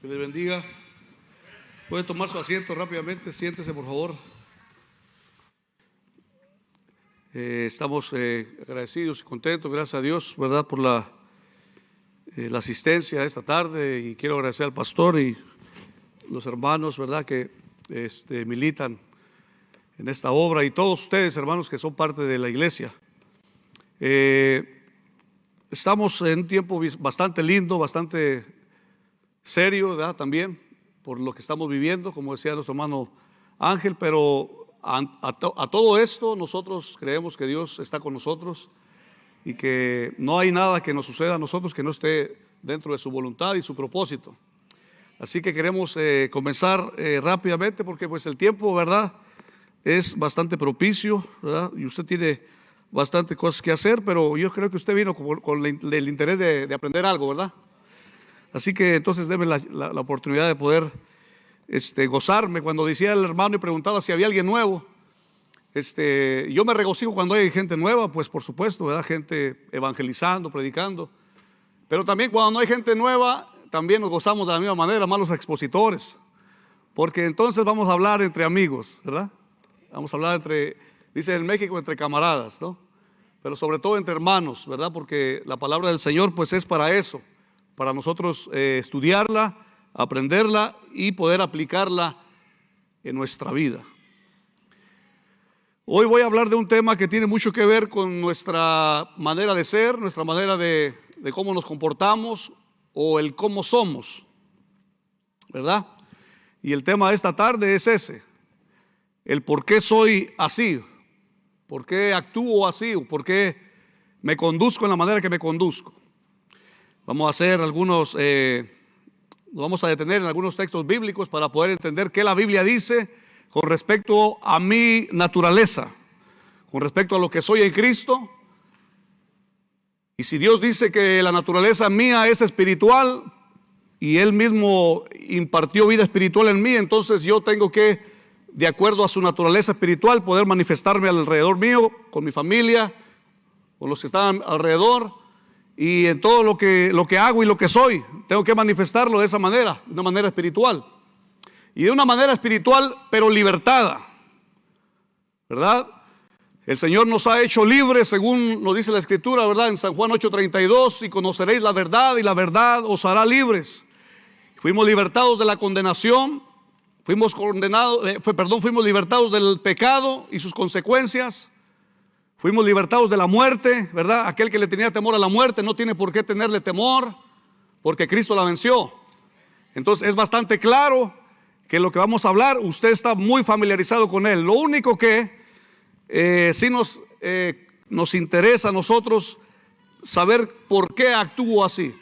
Que les bendiga. Puede tomar su asiento rápidamente, siéntese por favor. Estamos agradecidos y contentos, gracias a Dios, ¿verdad?, por la asistencia esta tarde, y quiero agradecer al pastor y los hermanos, ¿verdad?, que militan en esta obra, y todos ustedes, hermanos, que son parte de la iglesia. Estamos en un tiempo bastante lindo, bastante serio, ¿verdad?, también por lo que estamos viviendo, como decía nuestro hermano Ángel, pero a todo esto nosotros creemos que Dios está con nosotros y que no hay nada que nos suceda a nosotros que no esté dentro de su voluntad y su propósito. Así que queremos comenzar rápidamente, porque pues el tiempo, ¿verdad?, es bastante propicio, ¿verdad?, y usted tiene bastante cosas que hacer, pero yo creo que usted vino con el interés de aprender algo, ¿verdad? Así que entonces déme la oportunidad de poder gozarme. Cuando decía el hermano y preguntaba si había alguien nuevo, yo me regocijo cuando hay gente nueva, pues por supuesto, ¿verdad?, gente evangelizando, predicando, pero también cuando no hay gente nueva, también nos gozamos de la misma manera, más los expositores, porque entonces vamos a hablar entre amigos, ¿verdad? Vamos a hablar dice en México, entre camaradas, ¿no? Pero sobre todo entre hermanos, ¿verdad? Porque la palabra del Señor pues es para eso, para nosotros estudiarla, aprenderla y poder aplicarla en nuestra vida. Hoy voy a hablar de un tema que tiene mucho que ver con nuestra manera de ser, nuestra manera de cómo nos comportamos o el cómo somos, ¿verdad? Y el tema de esta tarde es ese, el por qué soy así, por qué actúo así, o por qué me conduzco en la manera que me conduzco. Vamos a hacer nos vamos a detener en algunos textos bíblicos para poder entender qué la Biblia dice con respecto a mi naturaleza, con respecto a lo que soy en Cristo. Y si Dios dice que la naturaleza mía es espiritual y Él mismo impartió vida espiritual en mí, entonces yo tengo que, de acuerdo a su naturaleza espiritual, poder manifestarme alrededor mío, con mi familia, con los que están alrededor, y en todo lo que hago y lo que soy, tengo que manifestarlo de esa manera, de una manera espiritual. Y de una manera espiritual, pero libertada, ¿verdad? El Señor nos ha hecho libres, según nos dice la Escritura, ¿verdad? En San Juan 8:32, y conoceréis la verdad, y la verdad os hará libres. Fuimos libertados de la condenación, fuimos libertados del pecado y sus consecuencias. Fuimos libertados de la muerte, ¿verdad? Aquel que le tenía temor a la muerte no tiene por qué tenerle temor, porque Cristo la venció. Entonces es bastante claro que lo que vamos a hablar, usted está muy familiarizado con él. Lo único que sí nos interesa a nosotros saber por qué actúo así.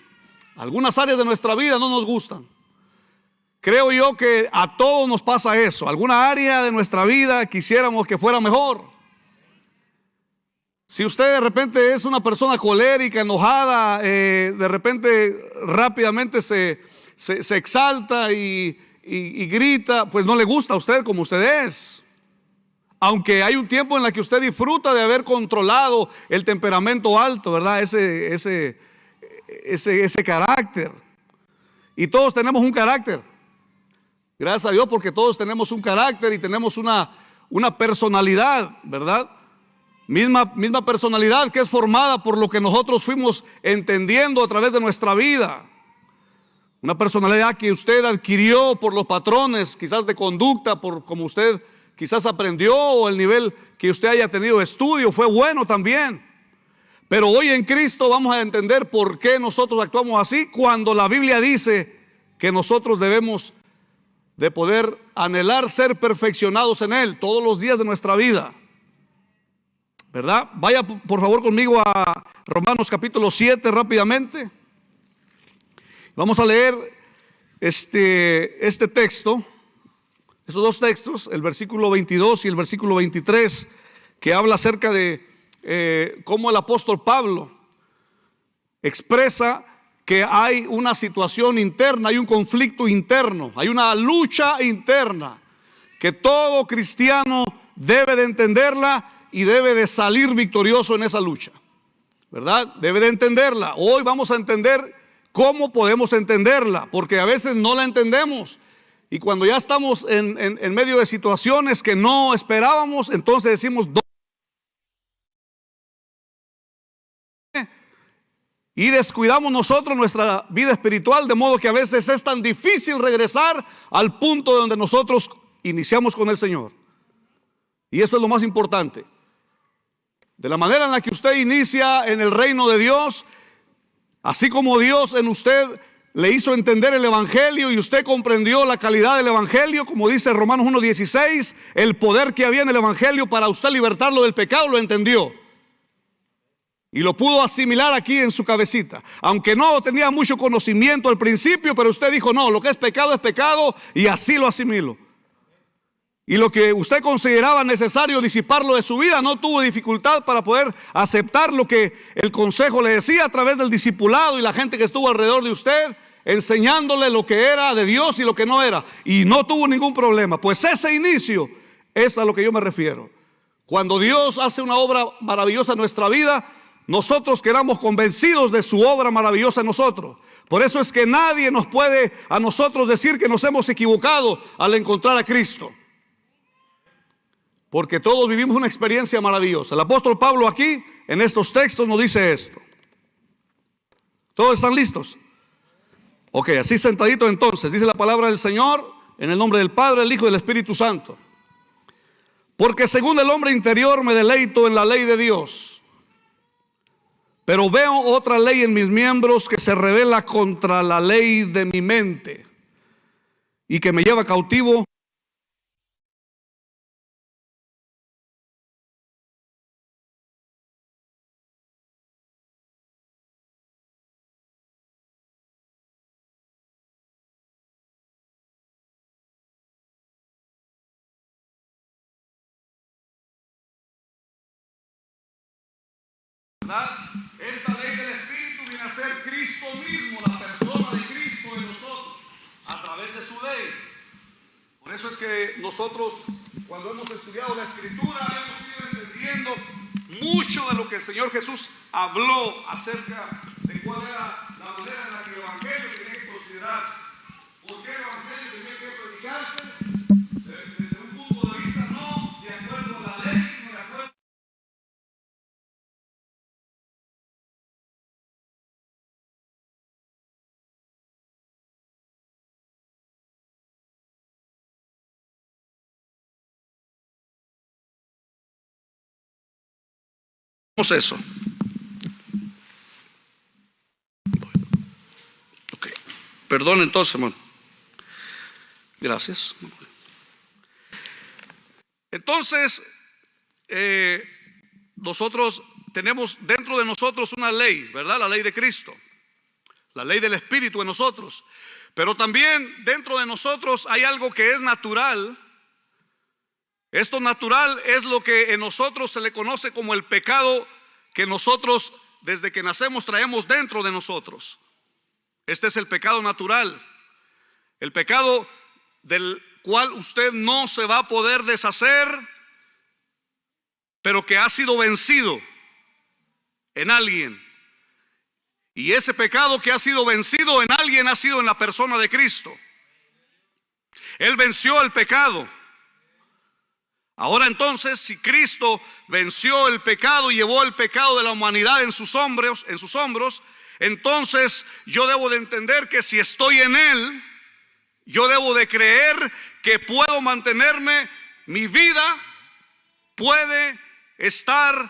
Algunas áreas de nuestra vida no nos gustan. Creo yo que a todos nos pasa eso. Alguna área de nuestra vida quisiéramos que fuera mejor. Si usted de repente es una persona colérica, enojada, de repente rápidamente se exalta y grita, pues no le gusta a usted como usted es. Aunque hay un tiempo en el que usted disfruta de haber controlado el temperamento alto, ¿verdad? Ese carácter. Y todos tenemos un carácter. Gracias a Dios, porque todos tenemos un carácter y tenemos una personalidad, ¿verdad? Misma personalidad que es formada por lo que nosotros fuimos entendiendo a través de nuestra vida. Una personalidad que usted adquirió por los patrones, quizás de conducta, por como usted quizás aprendió, o el nivel que usted haya tenido de estudio, fue bueno también. Pero hoy en Cristo vamos a entender por qué nosotros actuamos así, cuando la Biblia dice que nosotros debemos de poder anhelar ser perfeccionados en Él todos los días de nuestra vida, ¿verdad? Vaya por favor conmigo a Romanos capítulo 7 rápidamente. Vamos a leer este texto, esos dos textos, el versículo 22 y el versículo 23, que habla acerca de cómo el apóstol Pablo expresa que hay una situación interna, hay un conflicto interno, hay una lucha interna, que todo cristiano debe de entenderla y debe de salir victorioso en esa lucha, ¿verdad? Debe de entenderla. Hoy vamos a entender ¿Cómo podemos entenderla? Porque a veces no la entendemos. Y cuando ya estamos en medio de situaciones que no esperábamos, entonces decimos, y descuidamos nosotros nuestra vida espiritual, de modo que a veces es tan difícil regresar al punto donde nosotros iniciamos con el Señor. Y eso es lo más importante. De la manera en la que usted inicia en el reino de Dios, así como Dios en usted le hizo entender el evangelio y usted comprendió la calidad del evangelio, como dice Romanos 1:16, el poder que había en el evangelio para usted libertarlo del pecado, lo entendió. Y lo pudo asimilar aquí en su cabecita. Aunque no tenía mucho conocimiento al principio, pero usted dijo, no, lo que es pecado, y así lo asimilo. Y lo que usted consideraba necesario disiparlo de su vida, no tuvo dificultad para poder aceptar lo que el consejo le decía a través del discipulado y la gente que estuvo alrededor de usted, enseñándole lo que era de Dios y lo que no era. Y no tuvo ningún problema. Pues ese inicio es a lo que yo me refiero. Cuando Dios hace una obra maravillosa en nuestra vida, nosotros quedamos convencidos de su obra maravillosa en nosotros. Por eso es que nadie nos puede a nosotros decir que nos hemos equivocado al encontrar a Cristo. Porque todos vivimos una experiencia maravillosa. El apóstol Pablo aquí, en estos textos, nos dice esto. ¿Todos están listos? Ok, así sentadito entonces, dice la palabra del Señor, en el nombre del Padre, del Hijo y del Espíritu Santo. Porque según el hombre interior me deleito en la ley de Dios, pero veo otra ley en mis miembros que se rebela contra la ley de mi mente y que me lleva cautivo Esta ley del Espíritu viene a ser Cristo mismo, la persona de Cristo en nosotros, a través de su ley. Por eso es que nosotros, cuando hemos estudiado la Escritura, hemos ido entendiendo mucho de lo que el Señor Jesús habló acerca de cuál era la manera en la que el Evangelio tenía que considerarse. ¿Por qué el Evangelio tenía que predicarse? Desde un punto de vista no de acuerdo a la ley, sino de acuerdo eso. Okay. Perdón entonces, hermano. Gracias. Entonces, nosotros tenemos dentro de nosotros una ley, ¿verdad? La ley de Cristo, la ley del Espíritu en nosotros. Pero también dentro de nosotros hay algo que es natural. Esto natural es lo que en nosotros se le conoce como el pecado que nosotros desde que nacemos traemos dentro de nosotros. Este es el pecado natural, el pecado del cual usted no se va a poder deshacer, pero que ha sido vencido en alguien. Y ese pecado que ha sido vencido en alguien ha sido en la persona de Cristo. Él venció el pecado. Ahora entonces, si Cristo venció el pecado y llevó el pecado de la humanidad en sus hombros, entonces yo debo de entender que si estoy en Él, yo debo de creer que puedo mantenerme, mi vida puede estar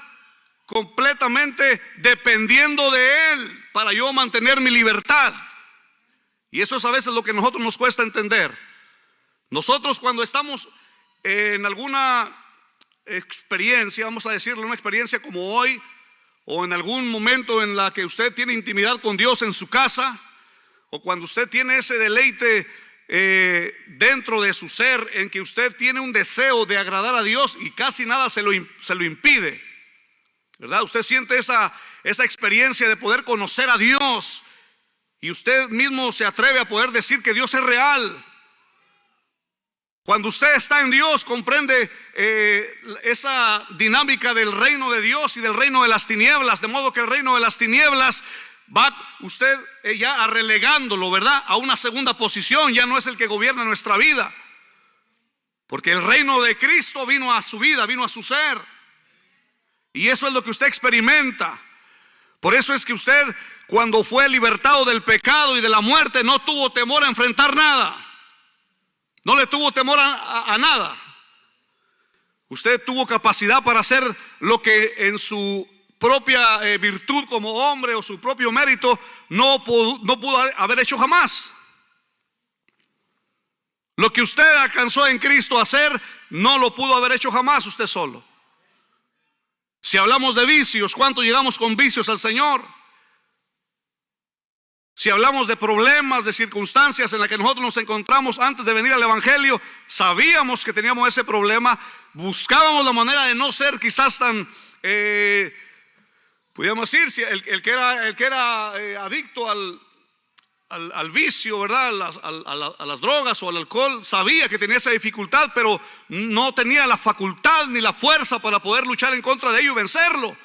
completamente dependiendo de Él para yo mantener mi libertad. Y eso es a veces lo que a nosotros nos cuesta entender. Nosotros cuando estamos en alguna experiencia, vamos a decirle una experiencia como hoy, o en algún momento en la que usted tiene intimidad con Dios en su casa, o cuando usted tiene ese deleite dentro de su ser, en que usted tiene un deseo de agradar a Dios y casi nada se lo impide, ¿verdad? Usted siente esa experiencia de poder conocer a Dios y usted mismo se atreve a poder decir que Dios es real. Cuando usted está en Dios, comprende esa dinámica del reino de Dios y del reino de las tinieblas, de modo que el reino de las tinieblas va usted ya relegándolo, ¿verdad?, a una segunda posición. Ya no es el que gobierna nuestra vida, porque el reino de Cristo vino a su vida, vino a su ser. Y eso es lo que usted experimenta. Por eso es que usted, cuando fue libertado del pecado y de la muerte, no tuvo temor a enfrentar nada. No le tuvo temor a nada. Usted tuvo capacidad para hacer lo que en su propia virtud como hombre o su propio mérito no pudo haber hecho jamás. Lo que usted alcanzó en Cristo a hacer, no lo pudo haber hecho jamás usted solo. Si hablamos de vicios, ¿cuánto llegamos con vicios al Señor? Si hablamos de problemas, de circunstancias en las que nosotros nos encontramos antes de venir al Evangelio, sabíamos que teníamos ese problema, buscábamos la manera de no ser quizás tan, podríamos decir, el que era adicto al vicio, ¿verdad?, a las drogas o al alcohol, sabía que tenía esa dificultad, pero no tenía la facultad ni la fuerza para poder luchar en contra de ello y vencerlo.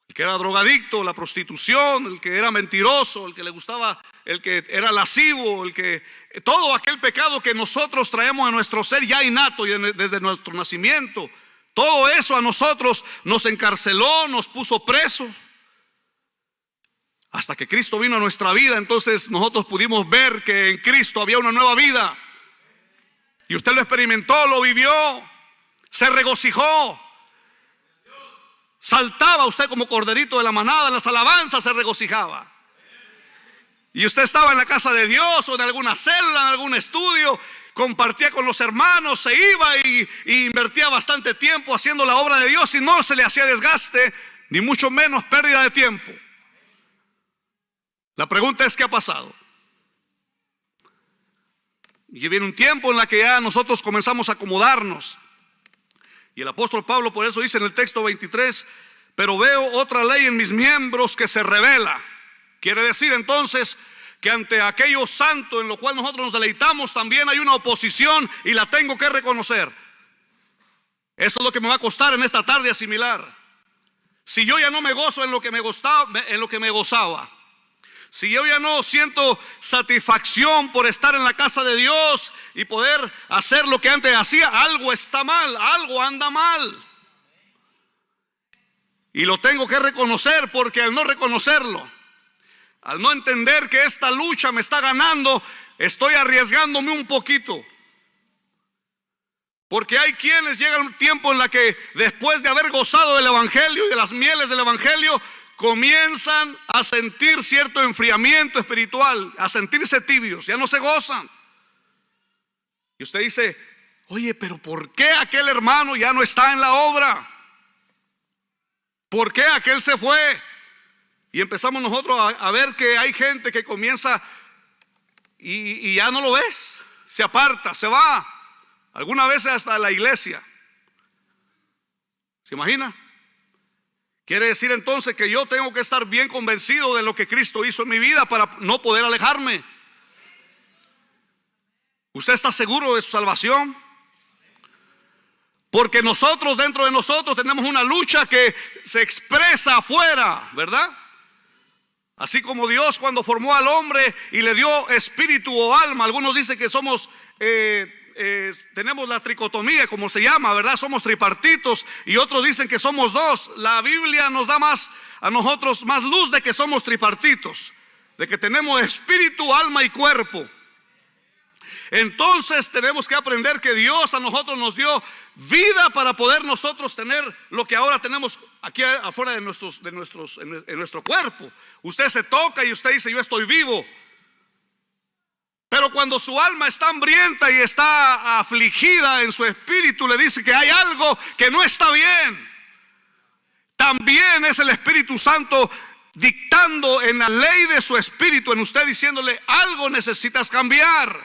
El que era drogadicto, la prostitución, el que era mentiroso, el que le gustaba, el que era lascivo, todo aquel pecado que nosotros traemos en nuestro ser ya innato y desde nuestro nacimiento, todo eso a nosotros nos encarceló, nos puso preso. Hasta que Cristo vino a nuestra vida, entonces nosotros pudimos ver que en Cristo había una nueva vida. Y usted lo experimentó, lo vivió, se regocijó. Saltaba usted como corderito de la manada, en las alabanzas se regocijaba. Y usted estaba en la casa de Dios o en alguna célula, en algún estudio, compartía con los hermanos, se iba y invertía bastante tiempo haciendo la obra de Dios y no se le hacía desgaste, ni mucho menos pérdida de tiempo. La pregunta es: ¿qué ha pasado? Y viene un tiempo en la que ya nosotros comenzamos a acomodarnos. Y el apóstol Pablo por eso dice en el texto 23: pero veo otra ley en mis miembros que se revela. Quiere decir entonces que ante aquello santo en lo cual nosotros nos deleitamos, también hay una oposición y la tengo que reconocer. Eso es lo que me va a costar en esta tarde asimilar. Si yo ya no me gozo en lo que me gozaba, si yo ya no siento satisfacción por estar en la casa de Dios y poder hacer lo que antes hacía, algo está mal, algo anda mal. Y lo tengo que reconocer, porque al no reconocerlo, al no entender que esta lucha me está ganando, estoy arriesgándome un poquito. Porque hay quienes llegan un tiempo en la que después de haber gozado del Evangelio y de las mieles del Evangelio, comienzan a sentir cierto enfriamiento espiritual, a sentirse tibios, ya no se gozan. Y usted dice: oye, pero ¿por qué aquel hermano ya no está en la obra? ¿Por qué aquel se fue? Y empezamos nosotros a ver que hay gente que comienza y ya no lo ves, se aparta, se va, algunas veces hasta la iglesia. ¿Se imagina? Quiere decir entonces que yo tengo que estar bien convencido de lo que Cristo hizo en mi vida para no poder alejarme. ¿Usted está seguro de su salvación? Porque nosotros, dentro de nosotros, tenemos una lucha que se expresa afuera, ¿verdad? Así como Dios cuando formó al hombre y le dio espíritu o alma, algunos dicen que somos tenemos la tricotomía, como se llama, ¿verdad? Somos tripartitos, y otros dicen que somos dos. La Biblia nos da más a nosotros más luz de que somos tripartitos, de que tenemos espíritu, alma y cuerpo. Entonces tenemos que aprender que Dios a nosotros nos dio vida para poder nosotros tener lo que ahora tenemos aquí afuera en nuestro cuerpo. Usted se toca y usted dice: yo estoy vivo. Pero cuando su alma está hambrienta y está afligida en su espíritu, le dice que hay algo que no está bien. También es el Espíritu Santo dictando en la ley de su espíritu en usted, diciéndole: algo necesitas cambiar,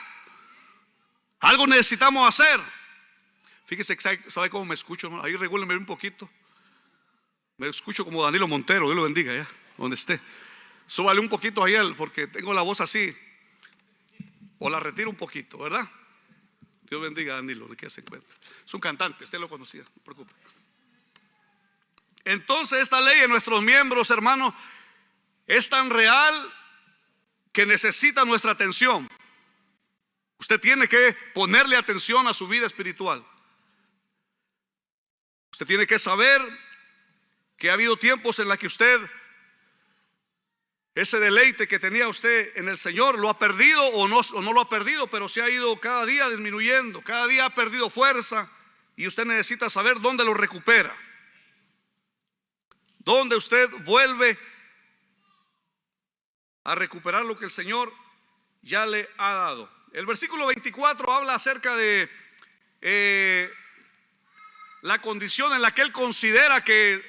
algo necesitamos hacer. Fíjese, ¿sabe cómo me escucho? Ahí regúlenme un poquito. Me escucho como Danilo Montero, Dios lo bendiga allá donde esté. Súbale un poquito ahí, porque tengo la voz así. O la retiro un poquito, ¿verdad? Dios bendiga a Danilo, de que se encuentra. Es un cantante, usted lo conocía, no se preocupe. Entonces esta ley en nuestros miembros, hermanos, es tan real que necesita nuestra atención. Usted tiene que ponerle atención a su vida espiritual. Usted tiene que saber que ha habido tiempos en los que usted, ese deleite que tenía usted en el Señor, lo ha perdido o no lo ha perdido, pero se ha ido cada día disminuyendo, cada día ha perdido fuerza, y usted necesita saber dónde lo recupera, dónde usted vuelve a recuperar lo que el Señor ya le ha dado. El versículo 24 habla acerca de la condición en la que él considera que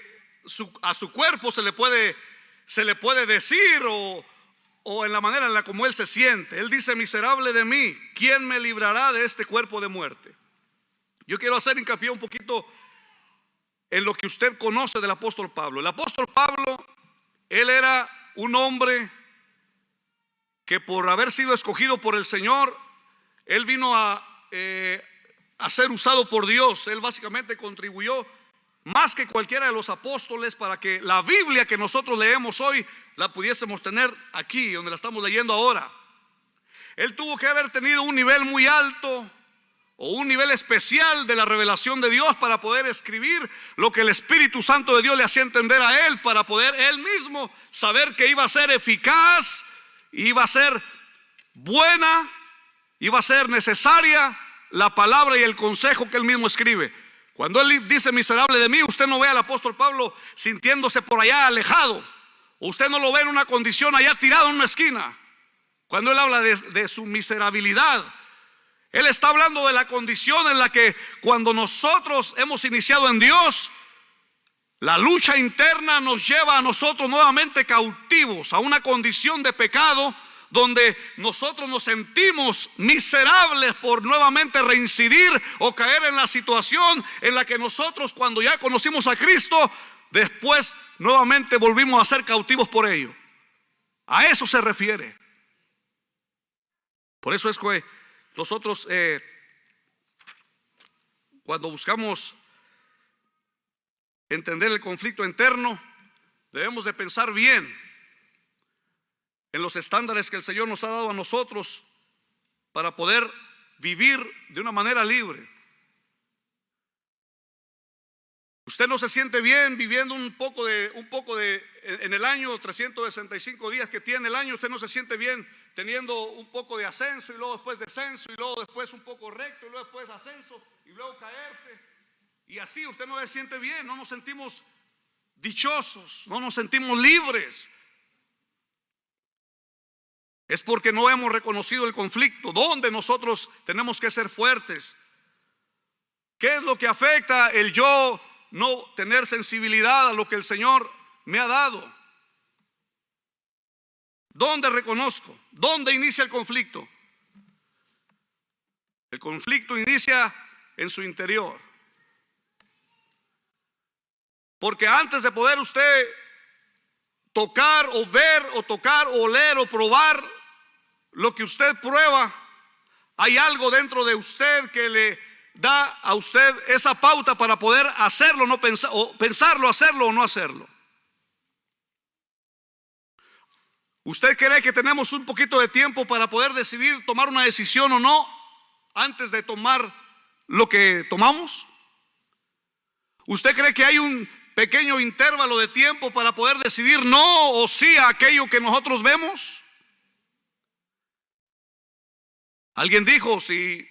a su cuerpo se le puede decir, o en la manera en la como él se siente. Él dice: miserable de mí, ¿quién me librará de este cuerpo de muerte? Yo quiero hacer hincapié un poquito en lo que usted conoce del apóstol Pablo. El apóstol Pablo, él era un hombre que, por haber sido escogido por el Señor, él vino a ser usado por Dios. Él básicamente contribuyó más que cualquiera de los apóstoles para que la Biblia que nosotros leemos hoy la pudiésemos tener aquí, donde la estamos leyendo ahora. Él tuvo que haber tenido un nivel muy alto o un nivel especial de la revelación de Dios para poder escribir lo que el Espíritu Santo de Dios le hacía entender a él, para poder él mismo saber que iba a ser eficaz, iba a ser buena, iba a ser necesaria la palabra y el consejo que él mismo escribe. Cuando él dice miserable de mí, usted no ve al apóstol Pablo sintiéndose por allá alejado. Usted no lo ve en una condición allá tirado en una esquina. Cuando él habla de su miserabilidad, él está hablando de la condición en la que, cuando nosotros hemos iniciado en Dios, la lucha interna nos lleva a nosotros nuevamente cautivos a una condición de pecado, donde nosotros nos sentimos miserables por nuevamente reincidir o caer en la situación en la que nosotros, cuando ya conocimos a Cristo, después nuevamente volvimos a ser cautivos por ello. A eso se refiere. Por eso es que nosotros cuando buscamos entender el conflicto interno, debemos de pensar bien en los estándares que el Señor nos ha dado a nosotros para poder vivir de una manera libre. Usted no se siente bien viviendo un poco de en el año 365 días que tiene el año. Usted no se siente bien teniendo un poco de ascenso y luego después descenso y luego después un poco recto y luego después ascenso y luego caerse, y así usted no se siente bien. No nos sentimos dichosos, no nos sentimos libres. Es porque no hemos reconocido el conflicto, donde nosotros tenemos que ser fuertes. ¿Qué es lo que afecta el yo no tener sensibilidad a lo que el Señor me ha dado? ¿Dónde reconozco? ¿Dónde inicia el conflicto? El conflicto inicia en su interior. Porque antes de poder usted tocar o ver o tocar o oler o probar lo que usted prueba, hay algo dentro de usted que le da a usted esa pauta para poder hacerlo, no pensar, o pensarlo, hacerlo o no hacerlo. ¿Usted cree que tenemos un poquito de tiempo para poder decidir tomar una decisión o no antes de tomar lo que tomamos? ¿Usted cree que hay un pequeño intervalo de tiempo para poder decidir no o sí a aquello que nosotros vemos? Alguien dijo: si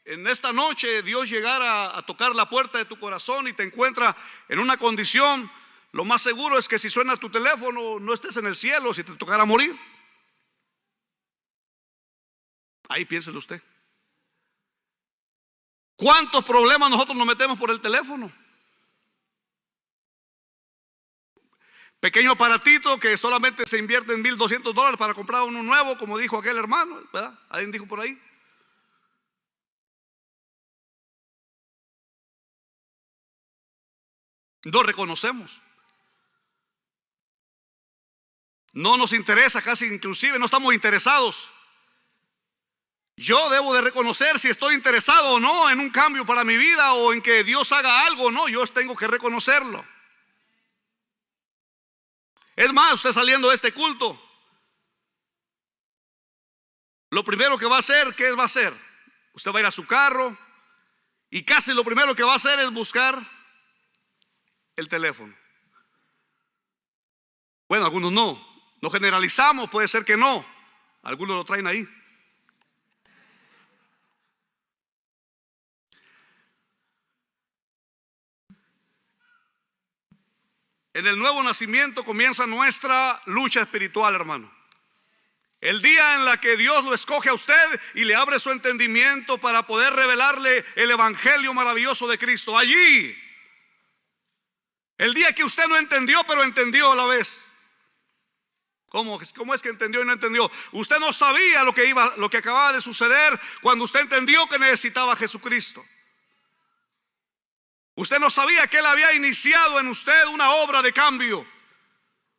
en esta noche Dios llegara a tocar la puerta de tu corazón y te encuentra en una condición, lo más seguro es que si suena tu teléfono no estés en el cielo, si te tocara morir. Ahí piénselo usted. ¿Cuántos problemas nosotros nos metemos por el teléfono? Pequeño aparatito que solamente se invierte en $1,200 para comprar uno nuevo, como dijo aquel hermano, ¿verdad? Alguien dijo por ahí. No reconocemos. No nos interesa, casi inclusive no estamos interesados. Yo debo de reconocer si estoy interesado o no en un cambio para mi vida, o en que Dios haga algo o no. Yo tengo que reconocerlo. Es más, usted saliendo de este culto, lo primero que va a hacer, ¿qué va a hacer? Usted va a ir a su carro y casi lo primero que va a hacer es buscar el teléfono. Bueno, algunos no generalizamos, puede ser que no, algunos lo traen ahí. En el nuevo nacimiento comienza nuestra lucha espiritual, hermano. El día en la que Dios lo escoge a usted y le abre su entendimiento para poder revelarle el evangelio maravilloso de Cristo. Allí, el día que usted no entendió, pero entendió a la vez. ¿Cómo es que entendió y no entendió? Usted no sabía lo que acababa de suceder cuando usted entendió que necesitaba a Jesucristo. Usted no sabía que Él había iniciado en usted una obra de cambio,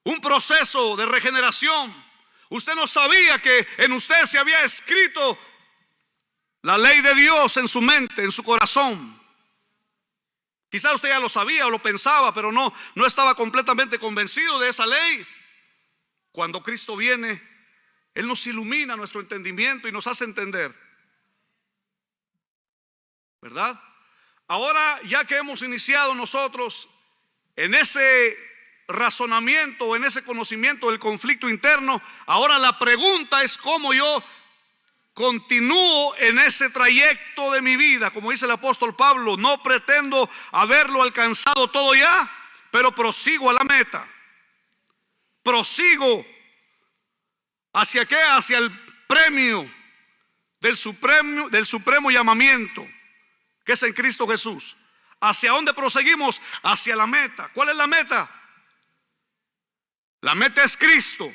un proceso de regeneración. Usted no sabía que en usted se había escrito la ley de Dios en su mente, en su corazón. Quizás usted ya lo sabía o lo pensaba, pero no estaba completamente convencido de esa ley. Cuando Cristo viene, Él nos ilumina nuestro entendimiento y nos hace entender, ¿verdad? Ahora, ya que hemos iniciado nosotros en ese razonamiento, en ese conocimiento del conflicto interno, ahora la pregunta es cómo yo continúo en ese trayecto de mi vida. Como dice el apóstol Pablo, no pretendo haberlo alcanzado todo ya, pero prosigo a la meta. Prosigo ¿hacia qué? Hacia el premio del supremo llamamiento, que es en Cristo Jesús. ¿Hacia dónde proseguimos? Hacia la meta. ¿Cuál es la meta? La meta es Cristo.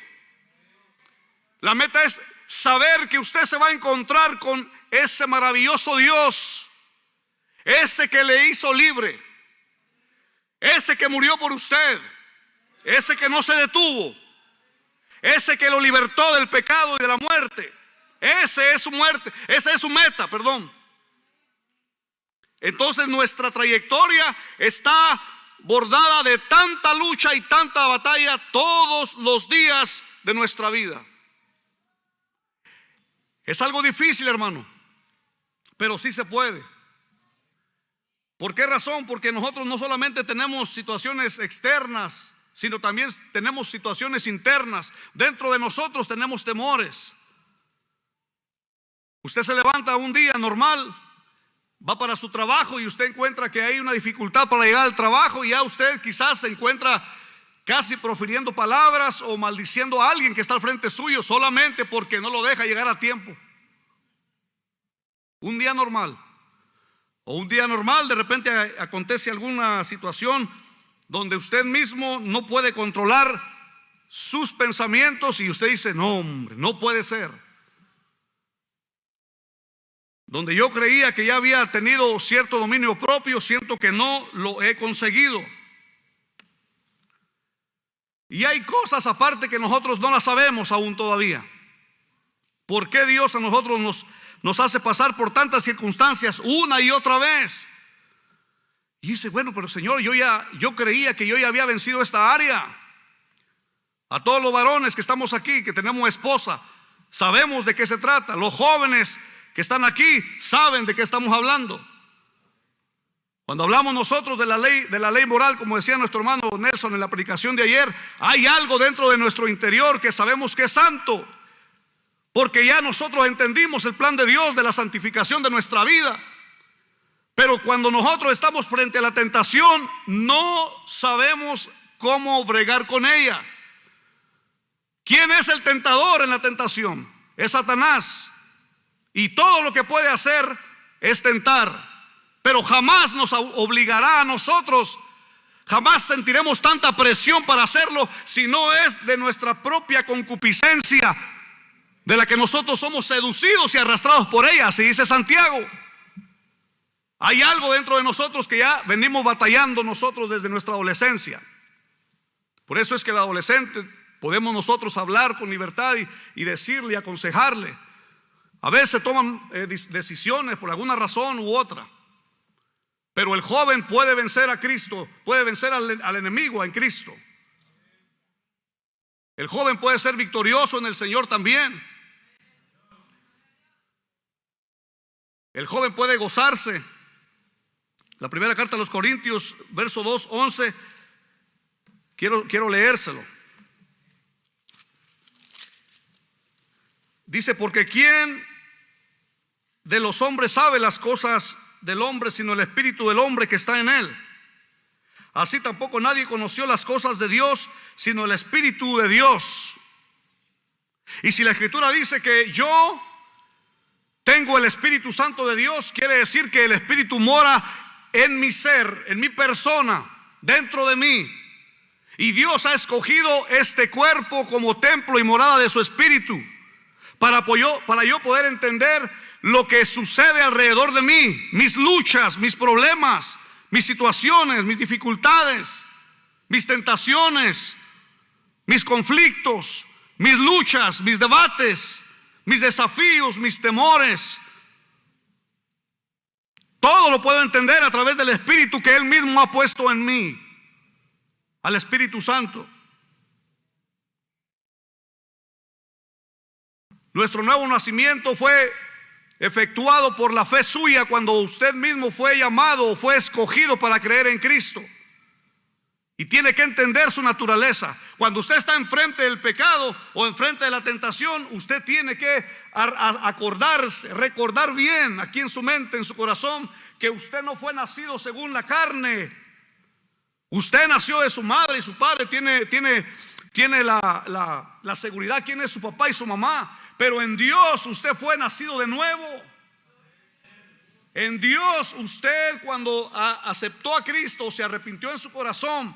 La meta es saber que usted se va a encontrar con ese maravilloso Dios, ese que le hizo libre, ese que murió por usted, ese que no se detuvo, ese que lo libertó del pecado y de la muerte. Ese es su muerte, esa es su meta, perdón. Entonces nuestra trayectoria está bordada de tanta lucha y tanta batalla todos los días de nuestra vida. Es algo difícil, hermano, pero sí se puede. ¿Por qué razón? Porque nosotros no solamente tenemos situaciones externas, sino también tenemos situaciones internas. Dentro de nosotros tenemos temores. Usted se levanta un día normal, va para su trabajo y usted encuentra que hay una dificultad para llegar al trabajo, y ya usted quizás se encuentra casi profiriendo palabras o maldiciendo a alguien que está al frente suyo solamente porque no lo deja llegar a tiempo. Un día normal. O un día normal, de repente acontece alguna situación donde usted mismo no puede controlar sus pensamientos y usted dice, no hombre, no puede ser. Donde yo creía que ya había tenido cierto dominio propio, siento que no lo he conseguido. Y hay cosas aparte que nosotros no las sabemos aún todavía. ¿Por qué Dios a nosotros nos hace pasar por tantas circunstancias una y otra vez? Y dice, bueno, pero Señor, yo creía que yo ya había vencido esta área. A todos los varones que estamos aquí, que tenemos esposa, sabemos de qué se trata. Los jóvenes que están aquí saben de qué estamos hablando. Cuando hablamos nosotros de la ley moral, como decía nuestro hermano Nelson en la predicación de ayer, hay algo dentro de nuestro interior que sabemos que es santo, porque ya nosotros entendimos el plan de Dios de la santificación de nuestra vida. Pero cuando nosotros estamos frente a la tentación, no sabemos cómo bregar con ella. ¿Quién es el tentador en la tentación? Es Satanás. Y todo lo que puede hacer es tentar. Pero jamás nos obligará a nosotros, jamás sentiremos tanta presión para hacerlo, si no es de nuestra propia concupiscencia, de la que nosotros somos seducidos y arrastrados por ella, así dice Santiago. Hay algo dentro de nosotros que ya venimos batallando nosotros desde nuestra adolescencia. Por eso es que el adolescente podemos nosotros hablar con libertad y decirle y aconsejarle. A veces toman decisiones por alguna razón u otra. Pero el joven puede vencer a Cristo, puede vencer al enemigo en Cristo. El joven puede ser victorioso en el Señor también. El joven puede gozarse. La primera carta a los Corintios, verso 2, 11. Quiero leérselo. Dice: porque ¿quién de los hombres sabe las cosas del hombre sino el espíritu del hombre que está en él? Así tampoco nadie conoció las cosas de Dios sino el Espíritu de Dios. Y si la Escritura dice que yo tengo el Espíritu Santo de Dios, quiere decir que el Espíritu mora en mi ser, en mi persona, dentro de mí. Y Dios ha escogido este cuerpo como templo y morada de su Espíritu para yo poder entender lo que sucede alrededor de mí, mis luchas, mis problemas, mis situaciones, mis dificultades, mis tentaciones, mis conflictos, mis luchas, mis debates, mis desafíos, mis temores. Todo lo puedo entender a través del Espíritu que Él mismo ha puesto en mí, al Espíritu Santo. Nuestro nuevo nacimiento fue efectuado por la fe suya cuando usted mismo fue llamado o fue escogido para creer en Cristo. Y tiene que entender su naturaleza. Cuando usted está enfrente del pecado o enfrente de la tentación, usted tiene que acordarse, recordar bien aquí en su mente, en su corazón, que usted no fue nacido según la carne. Usted nació de su madre y su padre tiene la seguridad quién es su papá y su mamá. Pero en Dios usted fue nacido de nuevo. En Dios usted, cuando aceptó a Cristo, se arrepintió en su corazón,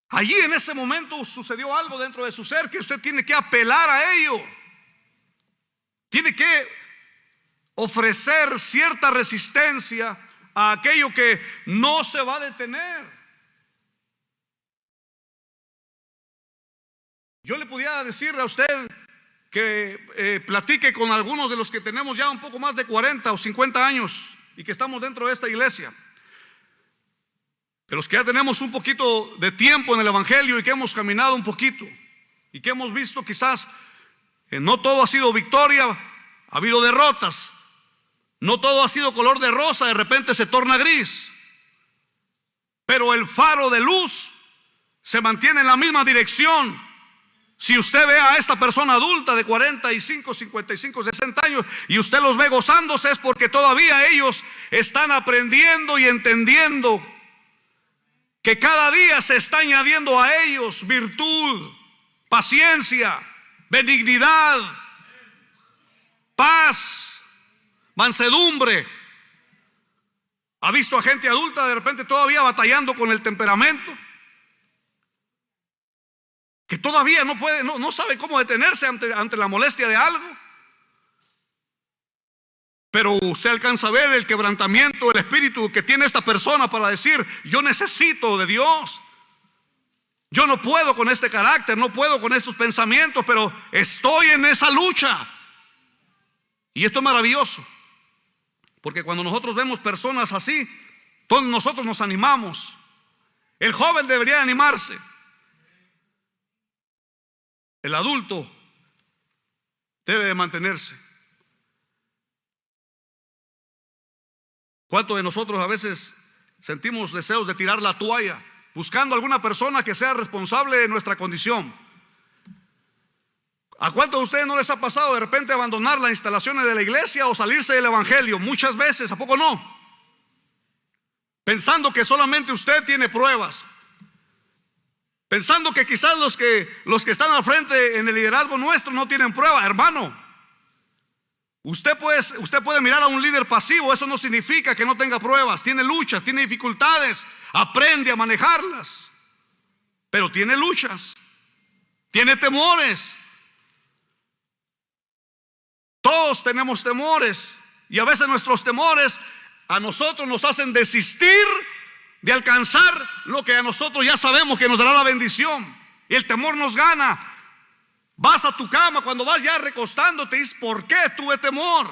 allí en ese momento sucedió algo dentro de su ser que usted tiene que apelar a ello. Tiene que ofrecer cierta resistencia a aquello que no se va a detener. Yo le pudiera decir a usted que platique con algunos de los que tenemos ya un poco más de 40 o 50 años y que estamos dentro de esta iglesia, de los que ya tenemos un poquito de tiempo en el Evangelio y que hemos caminado un poquito y que hemos visto quizás no todo ha sido victoria, ha habido derrotas, no todo ha sido color de rosa, de repente se torna gris, pero el faro de luz se mantiene en la misma dirección. Si usted ve a esta persona adulta de 45, 55, 60 años y usted los ve gozándose, es porque todavía ellos están aprendiendo y entendiendo que cada día se está añadiendo a ellos virtud, paciencia, benignidad, paz, mansedumbre. ¿Ha visto a gente adulta de repente todavía batallando con el temperamento? Que todavía no sabe cómo detenerse ante la molestia de algo. Pero usted alcanza a ver el quebrantamiento del espíritu que tiene esta persona para decir: yo necesito de Dios. Yo no puedo con este carácter, no puedo con estos pensamientos, pero estoy en esa lucha. Y esto es maravilloso, porque cuando nosotros vemos personas así, todos nosotros nos animamos. El joven debería animarse. El adulto debe de mantenerse. ¿Cuántos de nosotros a veces sentimos deseos de tirar la toalla buscando alguna persona que sea responsable de nuestra condición? ¿A cuántos de ustedes no les ha pasado de repente abandonar las instalaciones de la iglesia o salirse del evangelio? Muchas veces, ¿a poco no? Pensando que solamente usted tiene pruebas. Pensando que quizás los que están al frente en el liderazgo nuestro no tienen prueba. Hermano, usted puede mirar a un líder pasivo. Eso no significa que no tenga pruebas. Tiene luchas, tiene dificultades, aprende a manejarlas, pero tiene luchas, tiene temores. Todos tenemos temores, y a veces nuestros temores a nosotros nos hacen desistir de alcanzar lo que a nosotros ya sabemos que nos dará la bendición. Y el temor nos gana. Vas a tu cama, cuando vas ya recostándote, dices: ¿por qué tuve temor?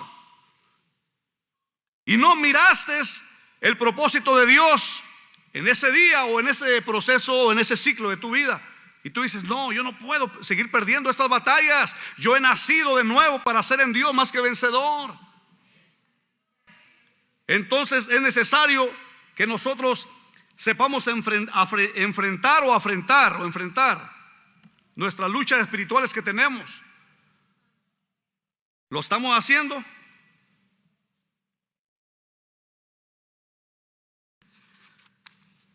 Y no miraste el propósito de Dios en ese día o en ese proceso o en ese ciclo de tu vida. Y tú dices, no, yo no puedo seguir perdiendo estas batallas. Yo he nacido de nuevo para ser en Dios más que vencedor. Entonces es necesario que nosotros sepamos enfrentar nuestras luchas espirituales que tenemos. ¿Lo estamos haciendo?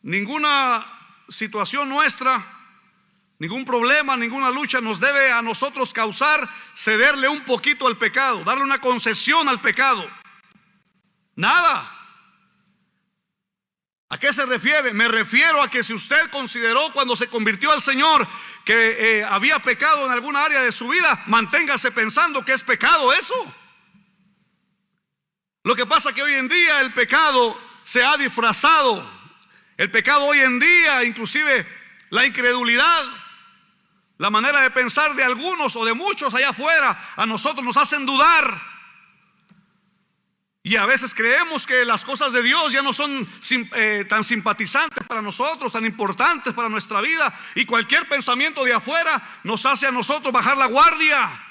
Ninguna situación nuestra, ningún problema, ninguna lucha nos debe a nosotros causar cederle un poquito al pecado, darle una concesión al pecado. Nada. ¿A qué se refiere? Me refiero a que si usted consideró cuando se convirtió al Señor que había pecado en alguna área de su vida, manténgase pensando que es pecado eso. Lo que pasa es que hoy en día el pecado se ha disfrazado. El pecado hoy en día, inclusive la incredulidad, la manera de pensar de algunos o de muchos allá afuera, a nosotros nos hacen dudar. Y a veces creemos que las cosas de Dios ya no son tan simpatizantes para nosotros, tan importantes para nuestra vida. Y cualquier pensamiento de afuera nos hace a nosotros bajar la guardia.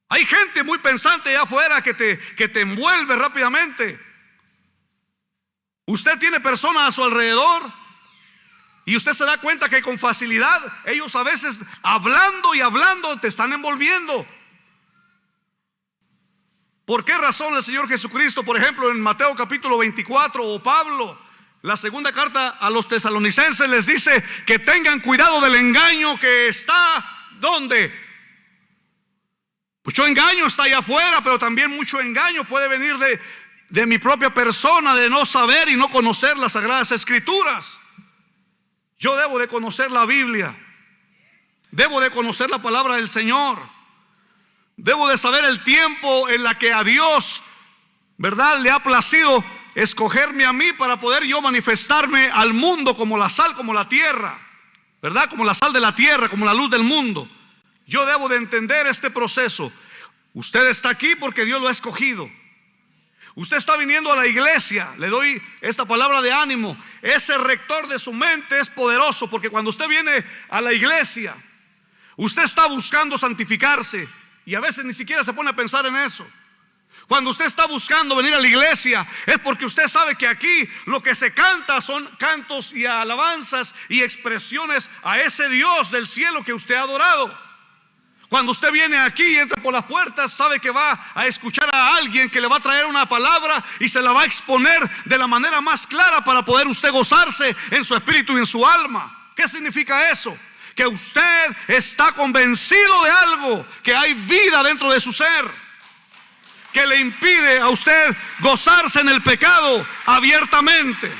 Hay gente muy pensante allá afuera que te envuelve rápidamente. Usted tiene personas a su alrededor y usted se da cuenta que con facilidad ellos a veces hablando y hablando te están envolviendo. ¿Por qué razón el Señor Jesucristo, por ejemplo, en Mateo capítulo 24, o Pablo, la segunda carta a los tesalonicenses, les dice que tengan cuidado del engaño que está, ¿dónde? Mucho engaño está allá afuera, pero también mucho engaño puede venir de mi propia persona, de no saber y no conocer las Sagradas Escrituras. Yo debo de conocer la Biblia, debo de conocer la palabra del Señor. Debo de saber el tiempo en la que a Dios, ¿verdad?, le ha placido escogerme a mí para poder yo manifestarme al mundo como la sal, como la tierra, ¿verdad? Como la sal de la tierra, como la luz del mundo. Yo debo de entender este proceso. Usted está aquí porque Dios lo ha escogido. Usted está viniendo a la iglesia. Le doy esta palabra de ánimo. Ese rector de su mente es poderoso, porque cuando usted viene a la iglesia, usted está buscando santificarse. Y a veces ni siquiera se pone a pensar en eso. Cuando usted está buscando venir a la iglesia, es porque usted sabe que aquí lo que se canta son cantos y alabanzas y expresiones a ese Dios del cielo que usted ha adorado. Cuando usted viene aquí y entra por las puertas, sabe que va a escuchar a alguien que le va a traer una palabra y se la va a exponer de la manera más clara para poder usted gozarse en su espíritu y en su alma. ¿Qué significa eso? Que usted está convencido de algo, que hay vida dentro de su ser, que le impide a usted gozarse en el pecado abiertamente.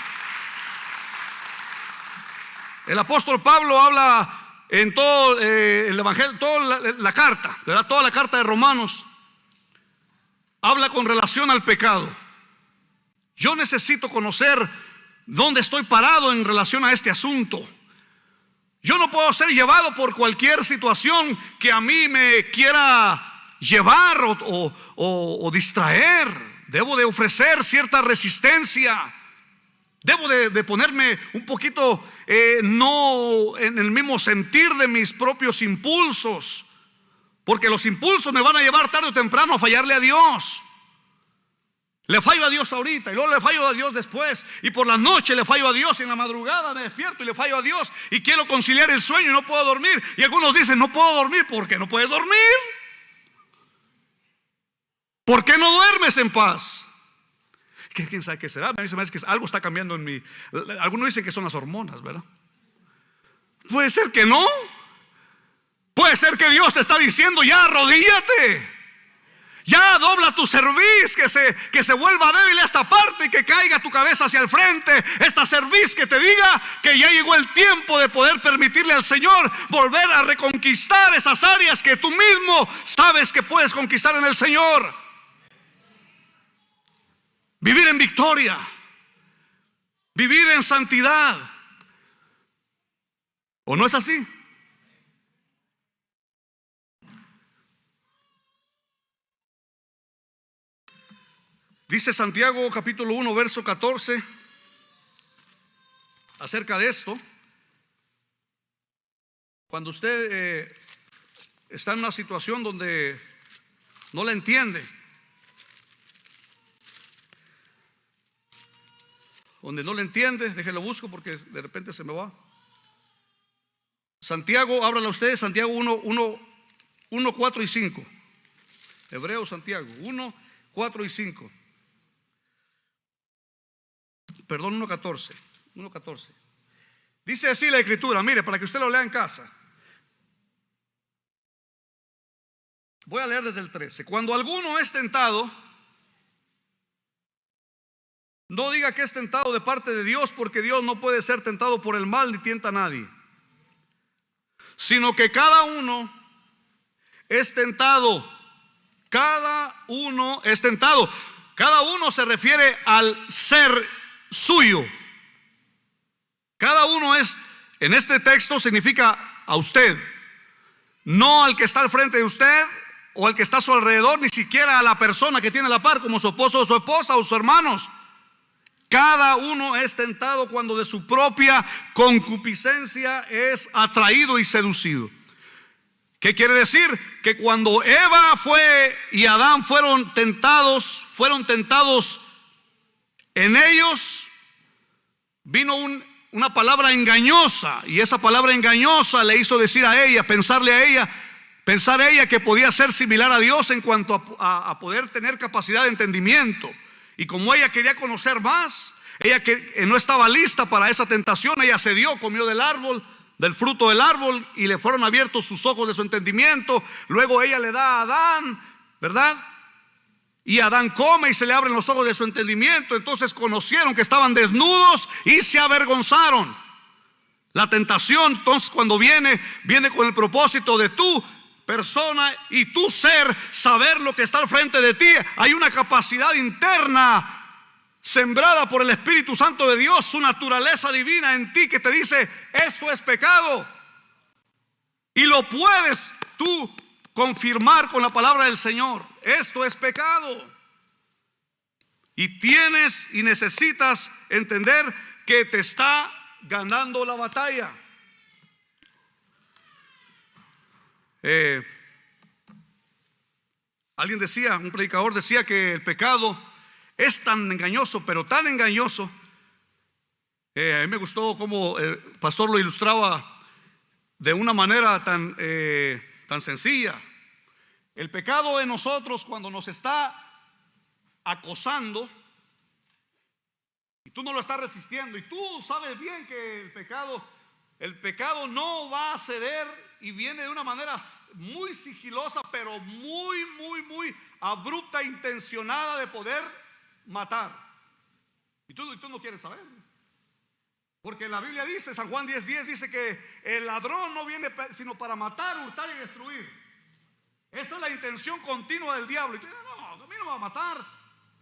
El apóstol Pablo habla en todo el evangelio, toda la carta, ¿verdad? Toda la carta de Romanos habla con relación al pecado. Yo necesito conocer dónde estoy parado en relación a este asunto. Yo no puedo ser llevado por cualquier situación que a mí me quiera llevar o distraer. Debo de ofrecer cierta resistencia. Debo de ponerme un poquito no en el mismo sentir de mis propios impulsos, porque los impulsos me van a llevar tarde o temprano a fallarle a Dios. Le fallo a Dios ahorita y luego le fallo a Dios después, y por la noche le fallo a Dios y en la madrugada me despierto y le fallo a Dios y quiero conciliar el sueño y no puedo dormir. Y algunos dicen, no puedo dormir. ¿Por qué no puedes dormir? ¿Por qué no duermes en paz? ¿Quién sabe qué será? A mí se me hace que algo está cambiando en mí. Algunos dicen que son las hormonas, ¿verdad? Puede ser que no. Puede ser que Dios te está diciendo, ya arrodíllate. Ya dobla tu cerviz, que se vuelva débil esta parte y que caiga tu cabeza hacia el frente. Esta cerviz que te diga que ya llegó el tiempo de poder permitirle al Señor volver a reconquistar esas áreas que tú mismo sabes que puedes conquistar en el Señor. Vivir en victoria, vivir en santidad. ¿O no es así? Dice Santiago capítulo 1 verso 14 acerca de esto. Cuando usted está en una situación donde no la entiende, déjelo busco porque de repente se me va. Santiago, ábrala usted, Santiago 1, 4 y 5. Hebreo, Santiago 1, 4 y 5. Perdón, 1:14. Dice así la escritura, mire, para que usted lo lea en casa. Voy a leer desde el 13. Cuando alguno es tentado, no diga que es tentado de parte de Dios, porque Dios no puede ser tentado por el mal ni tienta a nadie, sino que cada uno es tentado. Cada uno es tentado. Cada uno se refiere al ser suyo. Cada uno es, en este texto significa a usted, no al que está al frente de usted o al que está a su alrededor, ni siquiera a la persona que tiene a la par, como su esposo o su esposa o sus hermanos. Cada uno es tentado cuando de su propia concupiscencia es atraído y seducido. ¿Qué quiere decir? Que cuando Eva fue y Adán fueron tentados en ellos, vino una palabra engañosa, y esa palabra engañosa le hizo decir a ella, pensar ella que podía ser similar a Dios en cuanto a poder tener capacidad de entendimiento. Y como ella quería conocer más, ella que no estaba lista para esa tentación, ella cedió, comió del fruto del árbol, y le fueron abiertos sus ojos de su entendimiento. Luego ella le da a Adán, ¿verdad? Y Adán come y se le abren los ojos de su entendimiento. Entonces conocieron que estaban desnudos y se avergonzaron. La tentación, entonces, cuando viene con el propósito de tu persona y tu ser saber lo que está al frente de ti. Hay una capacidad interna sembrada por el Espíritu Santo de Dios, su naturaleza divina en ti, que te dice: esto es pecado. Y lo puedes tú confirmar con la palabra del Señor. Esto es pecado. Y tienes y necesitas entender que te está ganando la batalla. Alguien decía, un predicador decía, que el pecado es tan engañoso, pero tan engañoso. A mí me gustó cómo el pastor lo ilustraba de una manera tan sencilla. El pecado en nosotros, cuando nos está acosando y tú no lo estás resistiendo, y tú sabes bien que el pecado no va a ceder, y viene de una manera muy sigilosa, pero muy abrupta, intencionada, de poder matar. Y tú no quieres saber, porque la Biblia dice, San Juan 10:10 dice que el ladrón no viene sino para matar, hurtar y destruir. Esa es la intención continua del diablo. Y tú dices: no, a mí no me va a matar.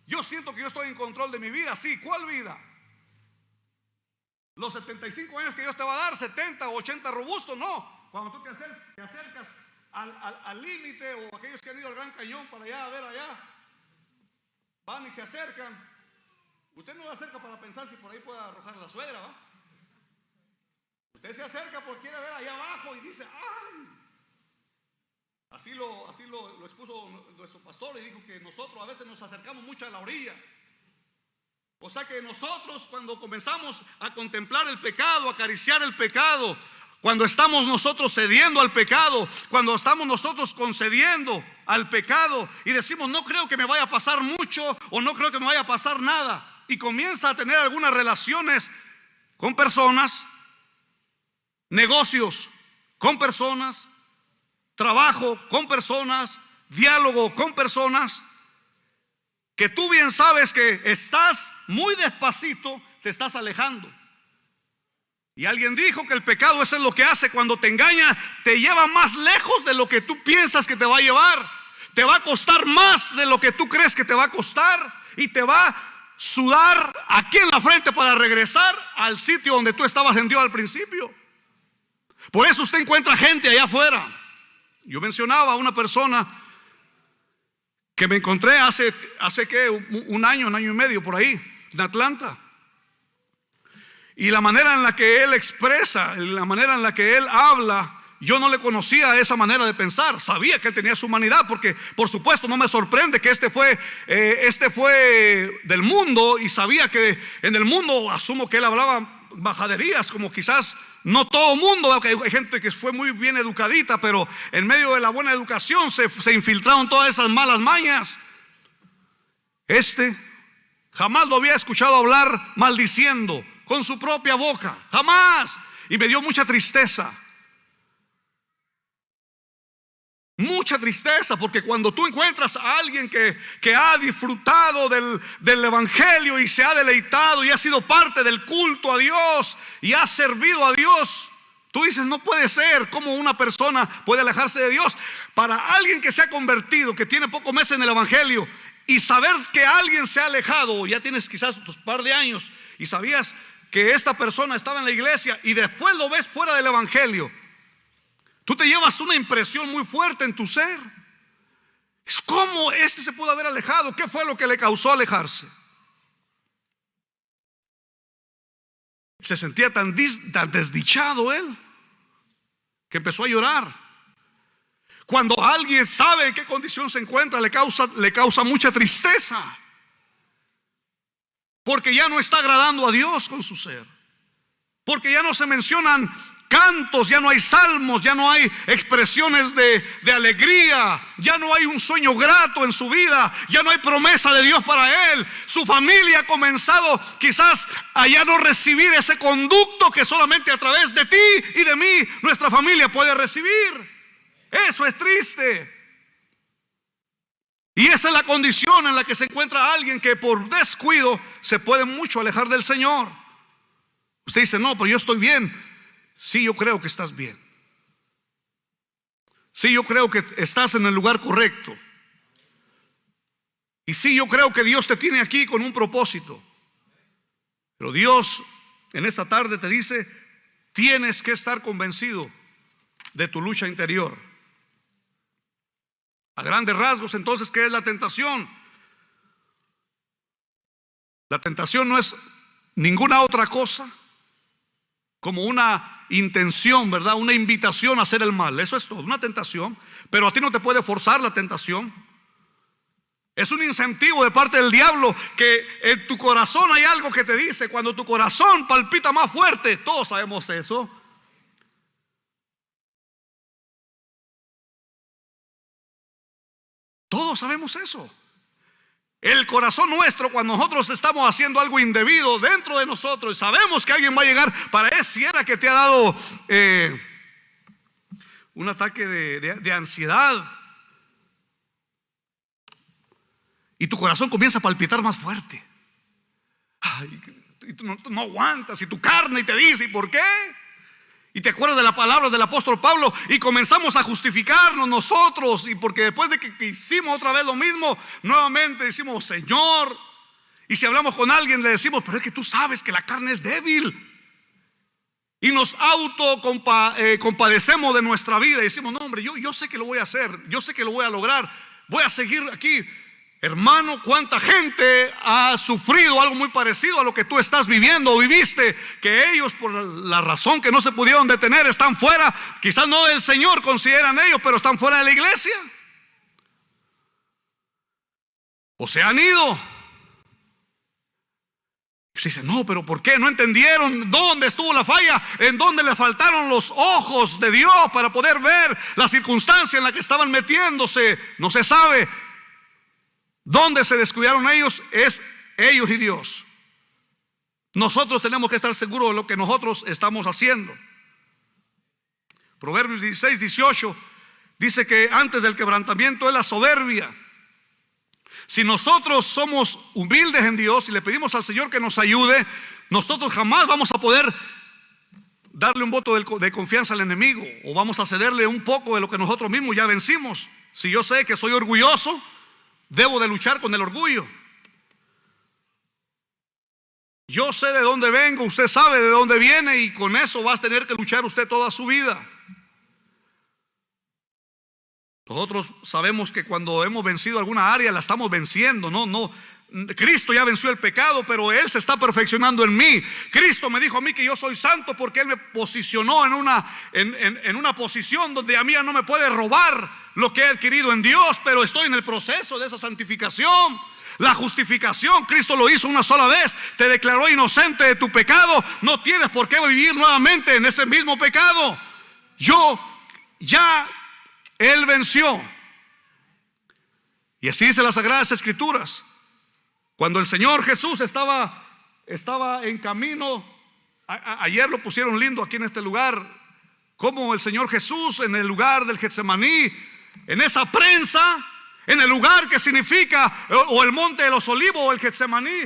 Yo siento que yo estoy en control de mi vida. Sí, ¿cuál vida? Los 75 años que Dios te va a dar, 70 o 80 robusto, no. Cuando tú te acercas al límite, o aquellos que han ido al Gran Cañón para allá, a ver allá, van y se acercan. Usted no se acerca para pensar si por ahí puede arrojar la suegra, ¿va? Usted se acerca porque quiere ver allá abajo y dice: ¡ay! Así lo expuso nuestro pastor, y dijo que nosotros a veces nos acercamos mucho a la orilla. O sea que nosotros, cuando comenzamos a contemplar el pecado, a acariciar el pecado, cuando estamos nosotros cediendo al pecado, cuando estamos nosotros concediendo al pecado y decimos: no creo que me vaya a pasar mucho, o no creo que me vaya a pasar nada, y comienza a tener algunas relaciones con personas, negocios con personas, trabajo con personas, diálogo con personas, que tú bien sabes que estás muy despacito, te estás alejando. Y alguien dijo que el pecado, eso es lo que hace cuando te engaña, te lleva más lejos de lo que tú piensas que te va a llevar. Te va a costar más de lo que tú crees que te va a costar, y te va a sudar aquí en la frente para regresar al sitio donde tú estabas en Dios al principio. Por eso usted encuentra gente allá afuera. Yo mencionaba a una persona que me encontré hace ¿qué? un año y medio por ahí, en Atlanta. Y la manera en la que él expresa, la manera en la que él habla, yo no le conocía esa manera de pensar. Sabía que él tenía su humanidad, porque por supuesto no me sorprende que este fue del mundo, y sabía que en el mundo, asumo que él hablaba majaderías, como quizás no todo mundo, hay gente que fue muy bien educadita, pero en medio de la buena educación se infiltraron todas esas malas mañas. Jamás lo había escuchado hablar maldiciendo con su propia boca, jamás, y me dio mucha tristeza. Mucha tristeza, porque cuando tú encuentras a alguien que ha disfrutado del evangelio y se ha deleitado y ha sido parte del culto a Dios y ha servido a Dios, tú dices, no puede ser, ¿cómo una persona puede alejarse de Dios? Para alguien que se ha convertido, que tiene pocos meses en el evangelio, y saber que alguien se ha alejado, ya tienes quizás tus par de años y sabías que esta persona estaba en la iglesia y después lo ves fuera del evangelio, tú te llevas una impresión muy fuerte en tu ser. Es como se pudo haber alejado. ¿Qué fue lo que le causó alejarse? Se sentía tan desdichado él, que empezó a llorar. Cuando alguien sabe en qué condición se encuentra, le causa mucha tristeza, porque ya no está agradando a Dios con su ser, porque ya no se mencionan cantos, ya no hay salmos, ya no hay expresiones de alegría, ya no hay un sueño grato en su vida, ya no hay promesa de Dios para él. Su familia ha comenzado quizás a ya no recibir ese conducto que solamente a través de ti y de mí nuestra familia puede recibir. Eso es triste. Y esa es la condición en la que se encuentra alguien que por descuido se puede mucho alejar del Señor. Usted dice, no, pero yo estoy bien. Sí, yo creo que estás bien. Sí, yo creo que estás en el lugar correcto. Y sí, yo creo que Dios te tiene aquí con un propósito. Pero Dios en esta tarde te dice, tienes que estar convencido de tu lucha interior. A grandes rasgos, entonces, ¿qué es la tentación? La tentación no es ninguna otra cosa como una intención, ¿verdad? Una invitación a hacer el mal. Eso es todo, una tentación. Pero a ti no te puede forzar la tentación. Es un incentivo de parte del diablo, que en tu corazón hay algo que te dice. Cuando tu corazón palpita más fuerte, todos sabemos eso. Todos sabemos eso. El corazón nuestro, cuando nosotros estamos haciendo algo indebido dentro de nosotros y sabemos que alguien va a llegar, pareciera que te ha dado un ataque de ansiedad, y tu corazón comienza a palpitar más fuerte. Ay, y tú no aguantas, y tu carne te dice, ¿y por qué? Y te acuerdas de la palabra del apóstol Pablo, y comenzamos a justificarnos nosotros, y porque después de que hicimos otra vez lo mismo, nuevamente decimos, Señor. Y si hablamos con alguien le decimos, pero es que tú sabes que la carne es débil. Y nos compadecemos de nuestra vida y decimos, no hombre, yo sé que lo voy a hacer, yo sé que lo voy a lograr, voy a seguir aquí. Hermano, ¿cuánta gente ha sufrido algo muy parecido a lo que tú estás viviendo o viviste? Que ellos, por la razón que no se pudieron detener, están fuera, quizás no del Señor consideran ellos, pero están fuera de la iglesia. O se han ido. Y usted dice, no, pero ¿por qué? No entendieron dónde estuvo la falla, en dónde le faltaron los ojos de Dios para poder ver la circunstancia en la que estaban metiéndose. No se sabe. Donde se descuidaron ellos es ellos y Dios. Nosotros tenemos que estar seguros de lo que nosotros estamos haciendo. Proverbios 16, 18 dice que antes del quebrantamiento es la soberbia. Si nosotros somos humildes en Dios y le pedimos al Señor que nos ayude, nosotros jamás vamos a poder darle un voto de confianza al enemigo, o vamos a cederle un poco de lo que nosotros mismos ya vencimos. Si yo sé que soy orgulloso, debo de luchar con el orgullo. Yo sé de dónde vengo, usted sabe de dónde viene, y con eso va a tener que luchar usted toda su vida. Nosotros sabemos que cuando hemos vencido alguna área la estamos venciendo. Cristo ya venció el pecado, pero Él se está perfeccionando en mí. Cristo me dijo a mí que yo soy santo porque Él me posicionó en una posición donde a mí ya no me puede robar lo que he adquirido en Dios, pero estoy en el proceso de esa santificación. La justificación, Cristo lo hizo una sola vez, te declaró inocente de tu pecado. No tienes por qué vivir nuevamente en ese mismo pecado. Él venció. Y así dice las Sagradas Escrituras. Cuando el Señor Jesús estaba en camino, ayer lo pusieron lindo aquí en este lugar, como el Señor Jesús en el lugar del Getsemaní, en esa prensa, en el lugar que significa, o el monte de los olivos, o el Getsemaní,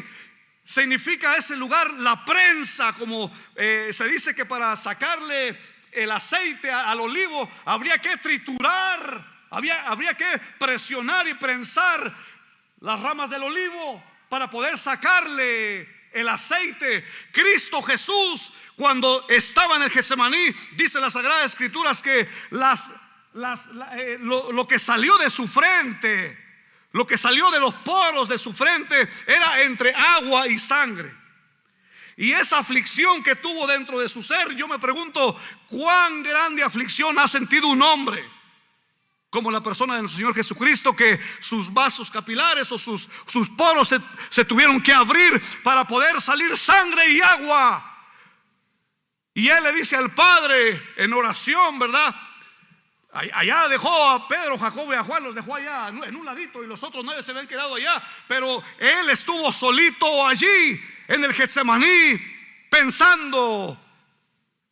significa ese lugar, la prensa, como se dice que para sacarle el aceite al olivo habría que triturar, habría que presionar y prensar las ramas del olivo para poder sacarle el aceite. Cristo Jesús, cuando estaba en el Getsemaní, dice las Sagradas Escrituras que lo que salió de su frente, lo que salió de los poros de su frente, era entre agua y sangre. Y esa aflicción que tuvo dentro de su ser, yo me pregunto, ¿cuán grande aflicción ha sentido un hombre como la persona del Señor Jesucristo, que sus vasos capilares o sus poros se tuvieron que abrir para poder salir sangre y agua? Y Él le dice al Padre en oración, ¿verdad? Allá dejó a Pedro, Jacobo y a Juan, los dejó allá en un ladito, y los otros 9 se habían quedado allá, pero Él estuvo solito allí en el Getsemaní pensando,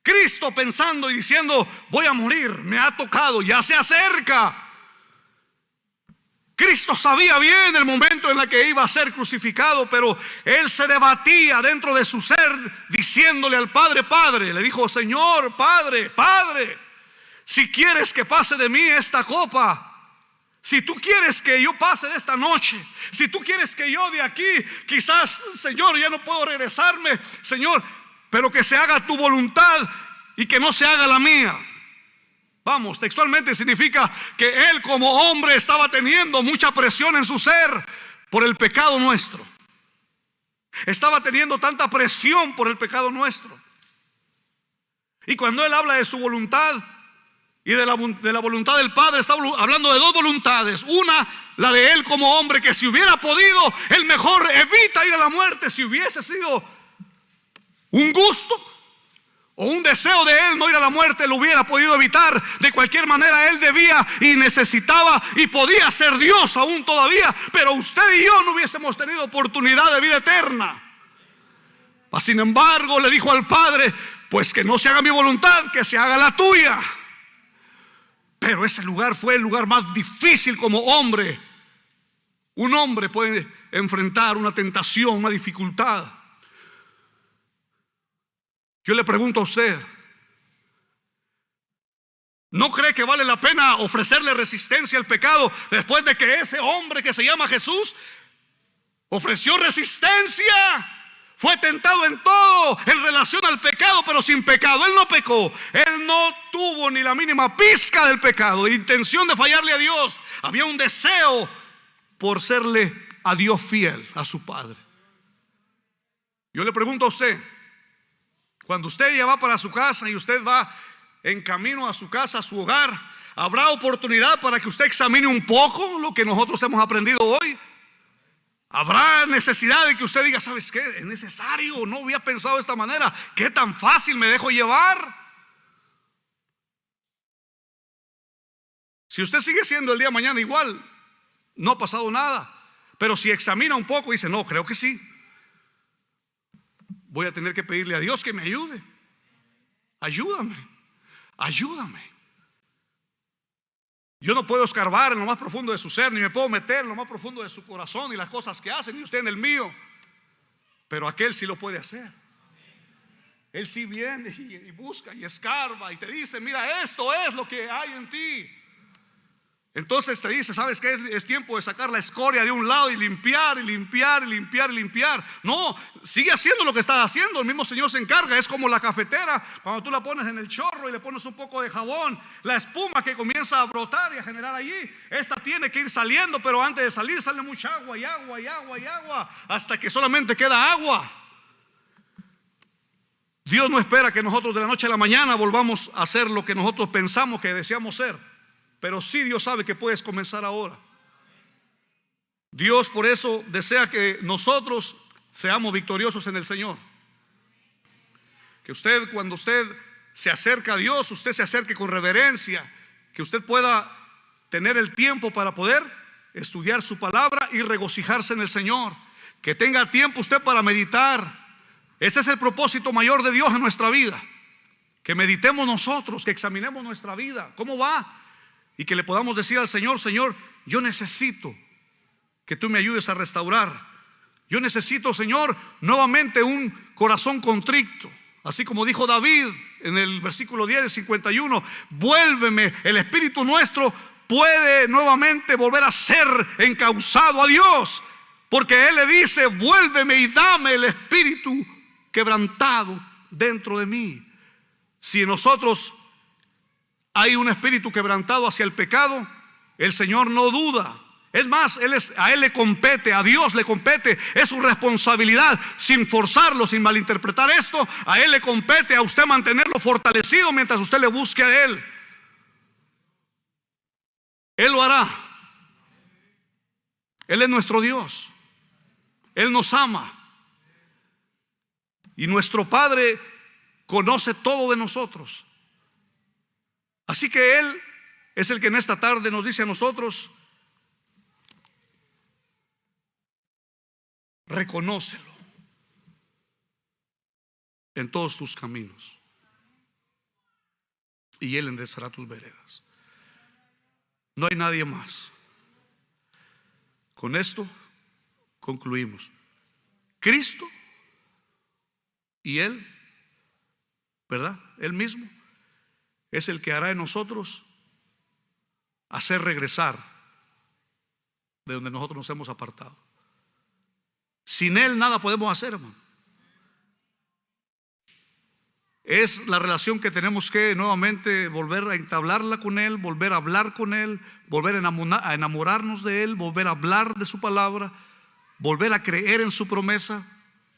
Cristo pensando y diciendo: voy a morir, me ha tocado, ya se acerca. Cristo sabía bien el momento en el que iba a ser crucificado, pero Él se debatía dentro de su ser diciéndole al Padre: Padre, le dijo: Señor, Padre, si quieres que pase de mí esta copa, si tú quieres que yo pase de esta noche, si tú quieres que yo de aquí, quizás, Señor, ya no puedo regresarme, Señor, pero que se haga tu voluntad y que no se haga la mía. Vamos, textualmente significa que Él como hombre estaba teniendo mucha presión en su ser por el pecado nuestro. Estaba teniendo tanta presión por el pecado nuestro. Y cuando Él habla de su voluntad y de la voluntad del Padre, está hablando de dos voluntades. Una, la de Él como hombre, que si hubiera podido, Él mejor evita ir a la muerte. Si hubiese sido un gusto o un deseo de Él no ir a la muerte, lo hubiera podido evitar. De cualquier manera Él debía y necesitaba y podía ser Dios aún todavía, pero usted y yo no hubiésemos tenido oportunidad de vida eterna. Sin embargo, le dijo al Padre: pues que no se haga mi voluntad, que se haga la tuya. Pero ese lugar fue el lugar más difícil como hombre. Un hombre puede enfrentar una tentación, una dificultad. Yo le pregunto a usted, ¿no cree que vale la pena ofrecerle resistencia al pecado después de que ese hombre que se llama Jesús ofreció resistencia? Fue tentado en todo en relación al pecado, pero sin pecado. Él no pecó. Él no tuvo ni la mínima pizca del pecado, de intención de fallarle a Dios. Había un deseo por serle a Dios fiel, a su Padre. Yo le pregunto a usted, cuando usted ya va para su casa y usted va en camino a su casa, a su hogar, ¿habrá oportunidad para que usted examine un poco lo que nosotros hemos aprendido hoy? ¿Habrá necesidad de que usted diga: ¿sabes qué? Es necesario, no había pensado de esta manera, qué tan fácil me dejo llevar? Si usted sigue siendo el día de mañana igual, no ha pasado nada. Pero si examina un poco y dice: no, creo que sí, voy a tener que pedirle a Dios que me ayude. Ayúdame. Yo no puedo escarbar en lo más profundo de su ser, ni me puedo meter en lo más profundo de su corazón y las cosas que hacen, y usted en el mío. Pero aquel sí lo puede hacer. Él sí viene y busca y escarba y te dice: mira, esto es lo que hay en ti. Entonces te dice, ¿sabes qué? Es tiempo de sacar la escoria de un lado y limpiar, y limpiar, y limpiar, y limpiar. No, sigue haciendo lo que estás haciendo. El mismo Señor se encarga. Es como la cafetera. Cuando tú la pones en el chorro y le pones un poco de jabón, la espuma que comienza a brotar y a generar allí, esta tiene que ir saliendo. Pero antes de salir sale mucha agua y agua y agua y agua, hasta que solamente queda agua. Dios no espera que nosotros de la noche a la mañana volvamos a hacer lo que nosotros pensamos que deseamos ser. Pero sí, Dios sabe que puedes comenzar ahora. Dios por eso desea que nosotros seamos victoriosos en el Señor. Que usted, cuando usted se acerca a Dios, usted se acerque con reverencia. Que usted pueda tener el tiempo para poder estudiar su palabra y regocijarse en el Señor. Que tenga tiempo usted para meditar. Ese es el propósito mayor de Dios en nuestra vida. Que meditemos nosotros, que examinemos nuestra vida. ¿Cómo va? Y que le podamos decir al Señor: Señor, yo necesito que tú me ayudes a restaurar. Yo necesito, Señor, nuevamente un corazón contrito. Así como dijo David en el versículo 10 de 51: vuélveme. El espíritu nuestro puede nuevamente volver a ser encauzado a Dios, porque Él le dice: vuélveme y dame el espíritu quebrantado dentro de mí. Si en nosotros hay un espíritu quebrantado hacia el pecado, el Señor no duda. Es más, a Él le compete, a Dios le compete, es su responsabilidad, sin forzarlo, sin malinterpretar esto. A Él le compete a usted mantenerlo fortalecido mientras usted le busque a Él. Él lo hará. Él es nuestro Dios. Él nos ama. Y nuestro Padre conoce todo de nosotros. Así que Él es el que en esta tarde nos dice a nosotros: reconócelo en todos tus caminos y Él enderezará tus veredas. No hay nadie más. Con esto concluimos. Cristo y Él, ¿verdad? Él mismo es el que hará en nosotros hacer regresar de donde nosotros nos hemos apartado. Sin Él nada podemos hacer, hermano. Es la relación que tenemos que nuevamente volver a entablarla con Él, volver a hablar con Él, volver a enamorarnos de Él, volver a hablar de su palabra, volver a creer en su promesa,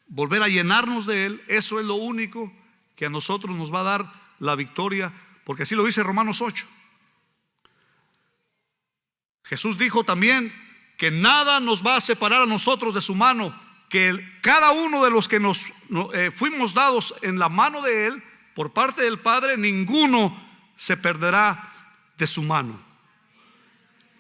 volver a llenarnos de Él. Eso es lo único que a nosotros nos va a dar la victoria, porque así lo dice Romanos 8. Jesús dijo también que nada nos va a separar a nosotros de su mano, que cada uno de los que nos fuimos dados en la mano de Él por parte del Padre, ninguno se perderá de su mano.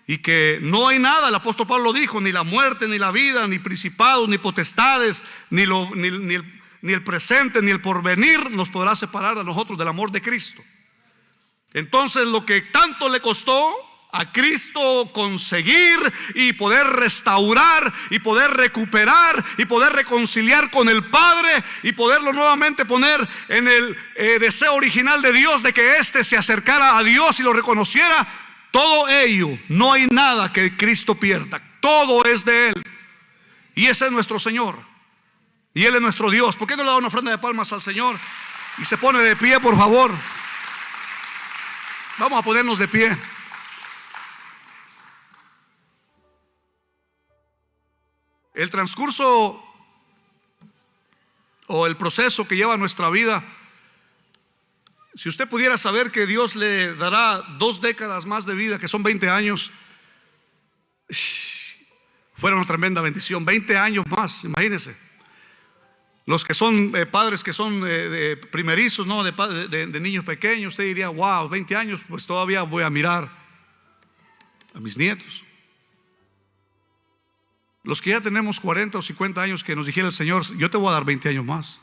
Y que no hay nada, el apóstol Pablo dijo, ni la muerte, ni la vida, ni principados, ni potestades, ni el presente, ni el porvenir nos podrá separar a nosotros del amor de Cristo. Entonces, lo que tanto le costó a Cristo conseguir y poder restaurar y poder recuperar y poder reconciliar con el Padre y poderlo nuevamente poner en el deseo original de Dios de que éste se acercara a Dios y lo reconociera, todo ello, no hay nada que Cristo pierda, todo es de Él. Y ese es nuestro Señor y Él es nuestro Dios. ¿Por qué no le da una ofrenda de palmas al Señor y se pone de pie, por favor? Vamos a ponernos de pie. El transcurso o el proceso que lleva nuestra vida, si usted pudiera saber que Dios le dará 2 décadas más de vida, que son 20 años, fuera una tremenda bendición. 20 años más, imagínense. Los que son padres que son primerizos, ¿no? de niños pequeños, usted diría: wow, 20 años, pues todavía voy a mirar a mis nietos. Los que ya tenemos 40 o 50 años, que nos dijera el Señor: yo te voy a dar 20 años más.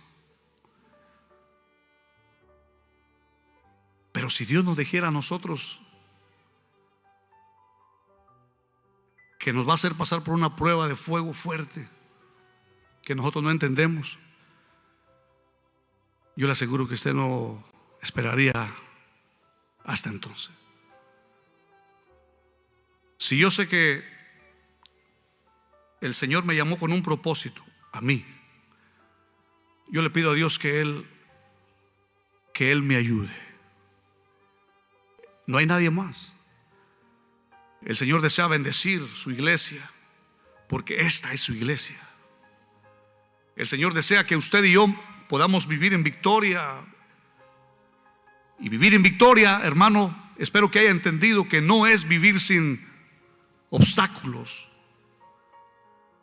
Pero si Dios nos dijera a nosotros que nos va a hacer pasar por una prueba de fuego fuerte que nosotros no entendemos, yo le aseguro que usted no esperaría hasta entonces. Si yo sé que el Señor me llamó con un propósito, a mí, yo le pido a Dios que Él me ayude. No hay nadie más. El Señor desea bendecir su iglesia, porque esta es su iglesia. El Señor desea que usted y yo podamos vivir en victoria. Y vivir en victoria, hermano, espero que haya entendido que no es vivir sin obstáculos.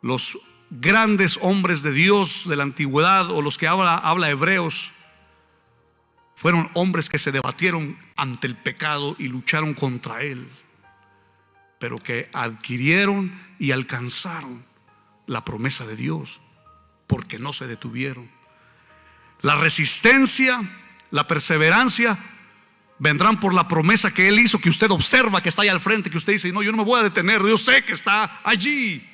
Los grandes hombres de Dios de la antigüedad, o los que habla Hebreos, fueron hombres que se debatieron ante el pecado y lucharon contra él, pero que adquirieron y alcanzaron la promesa de Dios, porque no se detuvieron. La resistencia, la perseverancia vendrán por la promesa que Él hizo, que usted observa, que está ahí al frente, que usted dice: no, yo no me voy a detener, yo sé que está allí.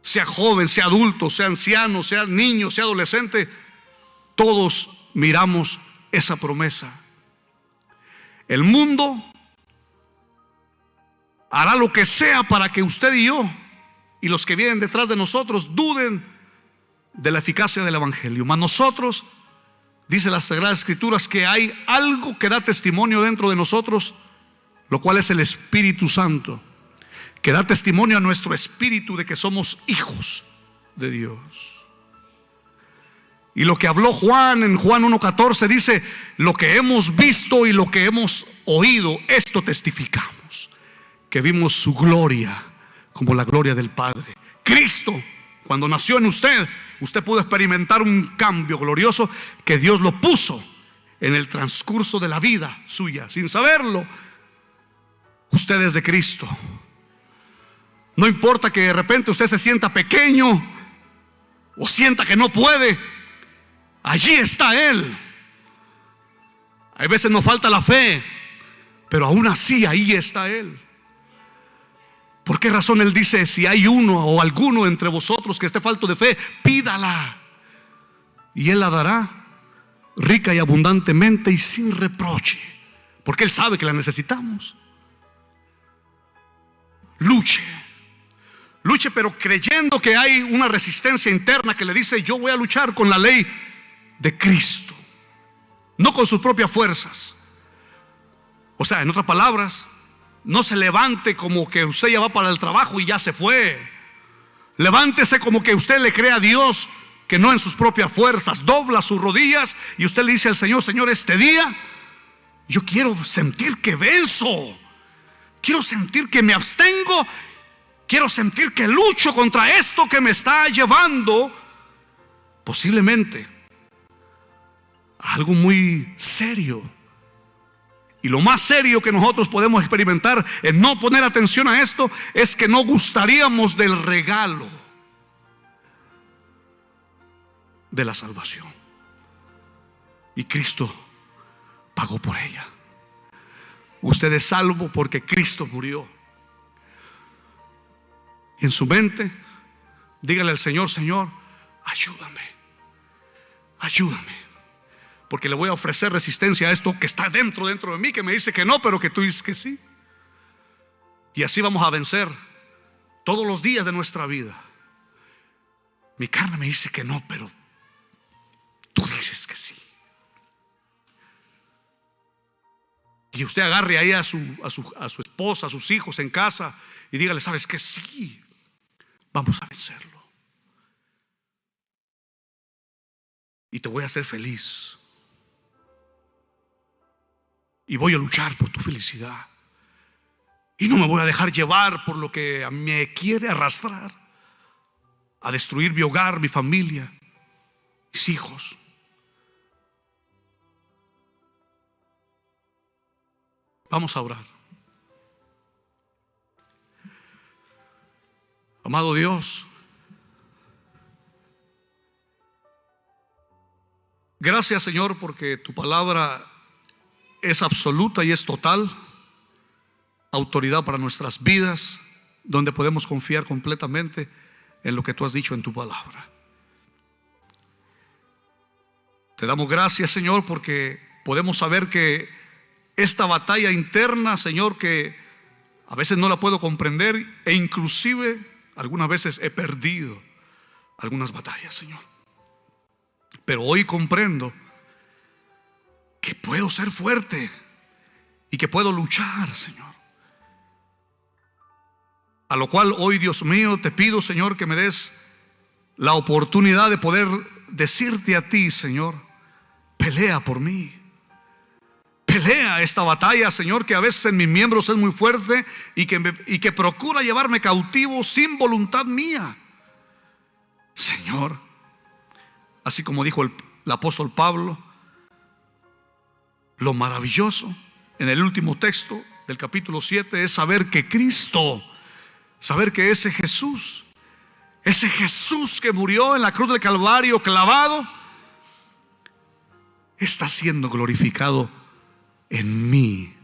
Sea joven, sea adulto, sea anciano, sea niño, sea adolescente, todos miramos esa promesa. El mundo hará lo que sea para que usted y yo y los que vienen detrás de nosotros duden de la eficacia del evangelio. Mas nosotros, dice las Sagradas Escrituras, que hay algo que da testimonio dentro de nosotros, lo cual es el Espíritu Santo, que da testimonio a nuestro espíritu de que somos hijos de Dios. Y lo que habló Juan en Juan 1:14 dice: lo que hemos visto y lo que hemos oído, esto testificamos, que vimos su gloria como la gloria del Padre. Cristo, cuando nació en usted, usted pudo experimentar un cambio glorioso que Dios lo puso en el transcurso de la vida suya, sin saberlo. Usted es de Cristo. No importa que de repente usted se sienta pequeño o sienta que no puede, allí está Él. Hay veces nos falta la fe, pero aún así ahí está Él. ¿Por qué razón Él dice: si hay uno o alguno entre vosotros que esté falto de fe, pídala, y Él la dará rica y abundantemente y sin reproche? Porque Él sabe que la necesitamos. Luche, pero creyendo que hay una resistencia interna que le dice: yo voy a luchar con la ley de Cristo, no con sus propias fuerzas. O sea, en otras palabras, no se levante como que usted ya va para el trabajo y ya se fue. Levántese como que usted le cree a Dios, que no en sus propias fuerzas. Dobla sus rodillas y usted le dice al Señor: Señor, este día yo quiero sentir que venzo, quiero sentir que me abstengo, quiero sentir que lucho contra esto que me está llevando posiblemente a algo muy serio. Y lo más serio que nosotros podemos experimentar en no poner atención a esto es que no gustaríamos del regalo de la salvación. Y Cristo pagó por ella. Usted es salvo porque Cristo murió. Y en su mente, dígale al Señor: Señor, ayúdame, porque le voy a ofrecer resistencia a esto que está dentro de mí, que me dice que no, pero que tú dices que sí. Y así vamos a vencer todos los días de nuestra vida. Mi carne me dice que no, pero tú dices que sí. Y usted agarre ahí a su esposa, a sus hijos en casa, y dígale: ¿sabes qué? Sí, vamos a vencerlo. Y te voy a hacer feliz. Y voy a luchar por tu felicidad. Y no me voy a dejar llevar por lo que me quiere arrastrar a destruir mi hogar, mi familia, mis hijos. Vamos a orar. Amado Dios, gracias, Señor, porque tu palabra es absoluta y es total autoridad para nuestras vidas, donde podemos confiar completamente en lo que tú has dicho en tu palabra. Te damos gracias, Señor, porque podemos saber que esta batalla interna, Señor, que A veces no la puedo comprender e inclusive algunas veces he perdido algunas batallas, Señor. Pero hoy comprendo que puedo ser fuerte y que puedo luchar, Señor. A lo cual hoy, Dios mío, te pido, Señor, que me des la oportunidad de poder decirte a ti, Señor, pelea por mí. Pelea esta batalla, Señor, que a veces en mis miembros es muy fuerte y que procura llevarme cautivo sin voluntad mía. Señor, así como dijo el apóstol Pablo, lo maravilloso en el último texto del capítulo 7 es saber que Cristo, saber que ese Jesús que murió en la cruz del Calvario clavado, está siendo glorificado en mí,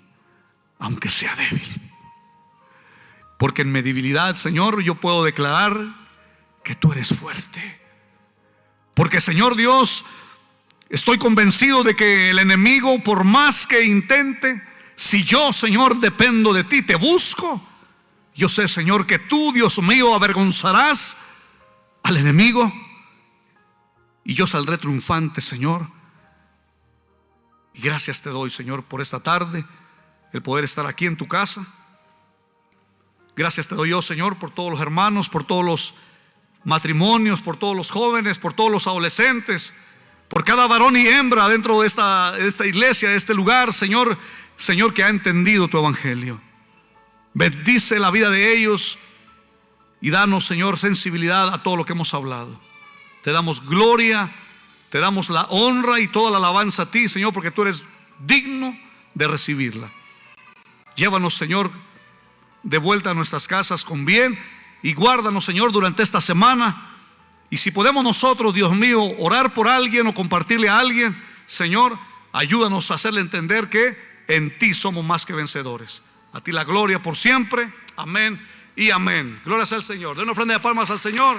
aunque sea débil. Porque en mi debilidad, Señor, yo puedo declarar que tú eres fuerte. Porque, Señor Dios, estoy convencido de que el enemigo, por más que intente, si yo, Señor, dependo de ti, te busco, yo sé, Señor, que tú, Dios mío, avergonzarás al enemigo y yo saldré triunfante, Señor. Y gracias te doy, Señor, por esta tarde, el poder estar aquí en tu casa. Gracias te doy yo, Señor, por todos los hermanos, por todos los matrimonios, por todos los jóvenes, por todos los adolescentes, por cada varón y hembra dentro de esta iglesia, de este lugar, Señor, que ha entendido tu evangelio. Bendice la vida de ellos y danos, Señor, sensibilidad a todo lo que hemos hablado. Te damos gloria, te damos la honra y toda la alabanza a ti, Señor, porque tú eres digno de recibirla. Llévanos, Señor, de vuelta a nuestras casas con bien y guárdanos, Señor, durante esta semana. Y si podemos nosotros, Dios mío, orar por alguien o compartirle a alguien, Señor, ayúdanos a hacerle entender que en ti somos más que vencedores. A ti la gloria por siempre. Amén y amén. Gloria sea al Señor. Den una ofrenda de palmas al Señor.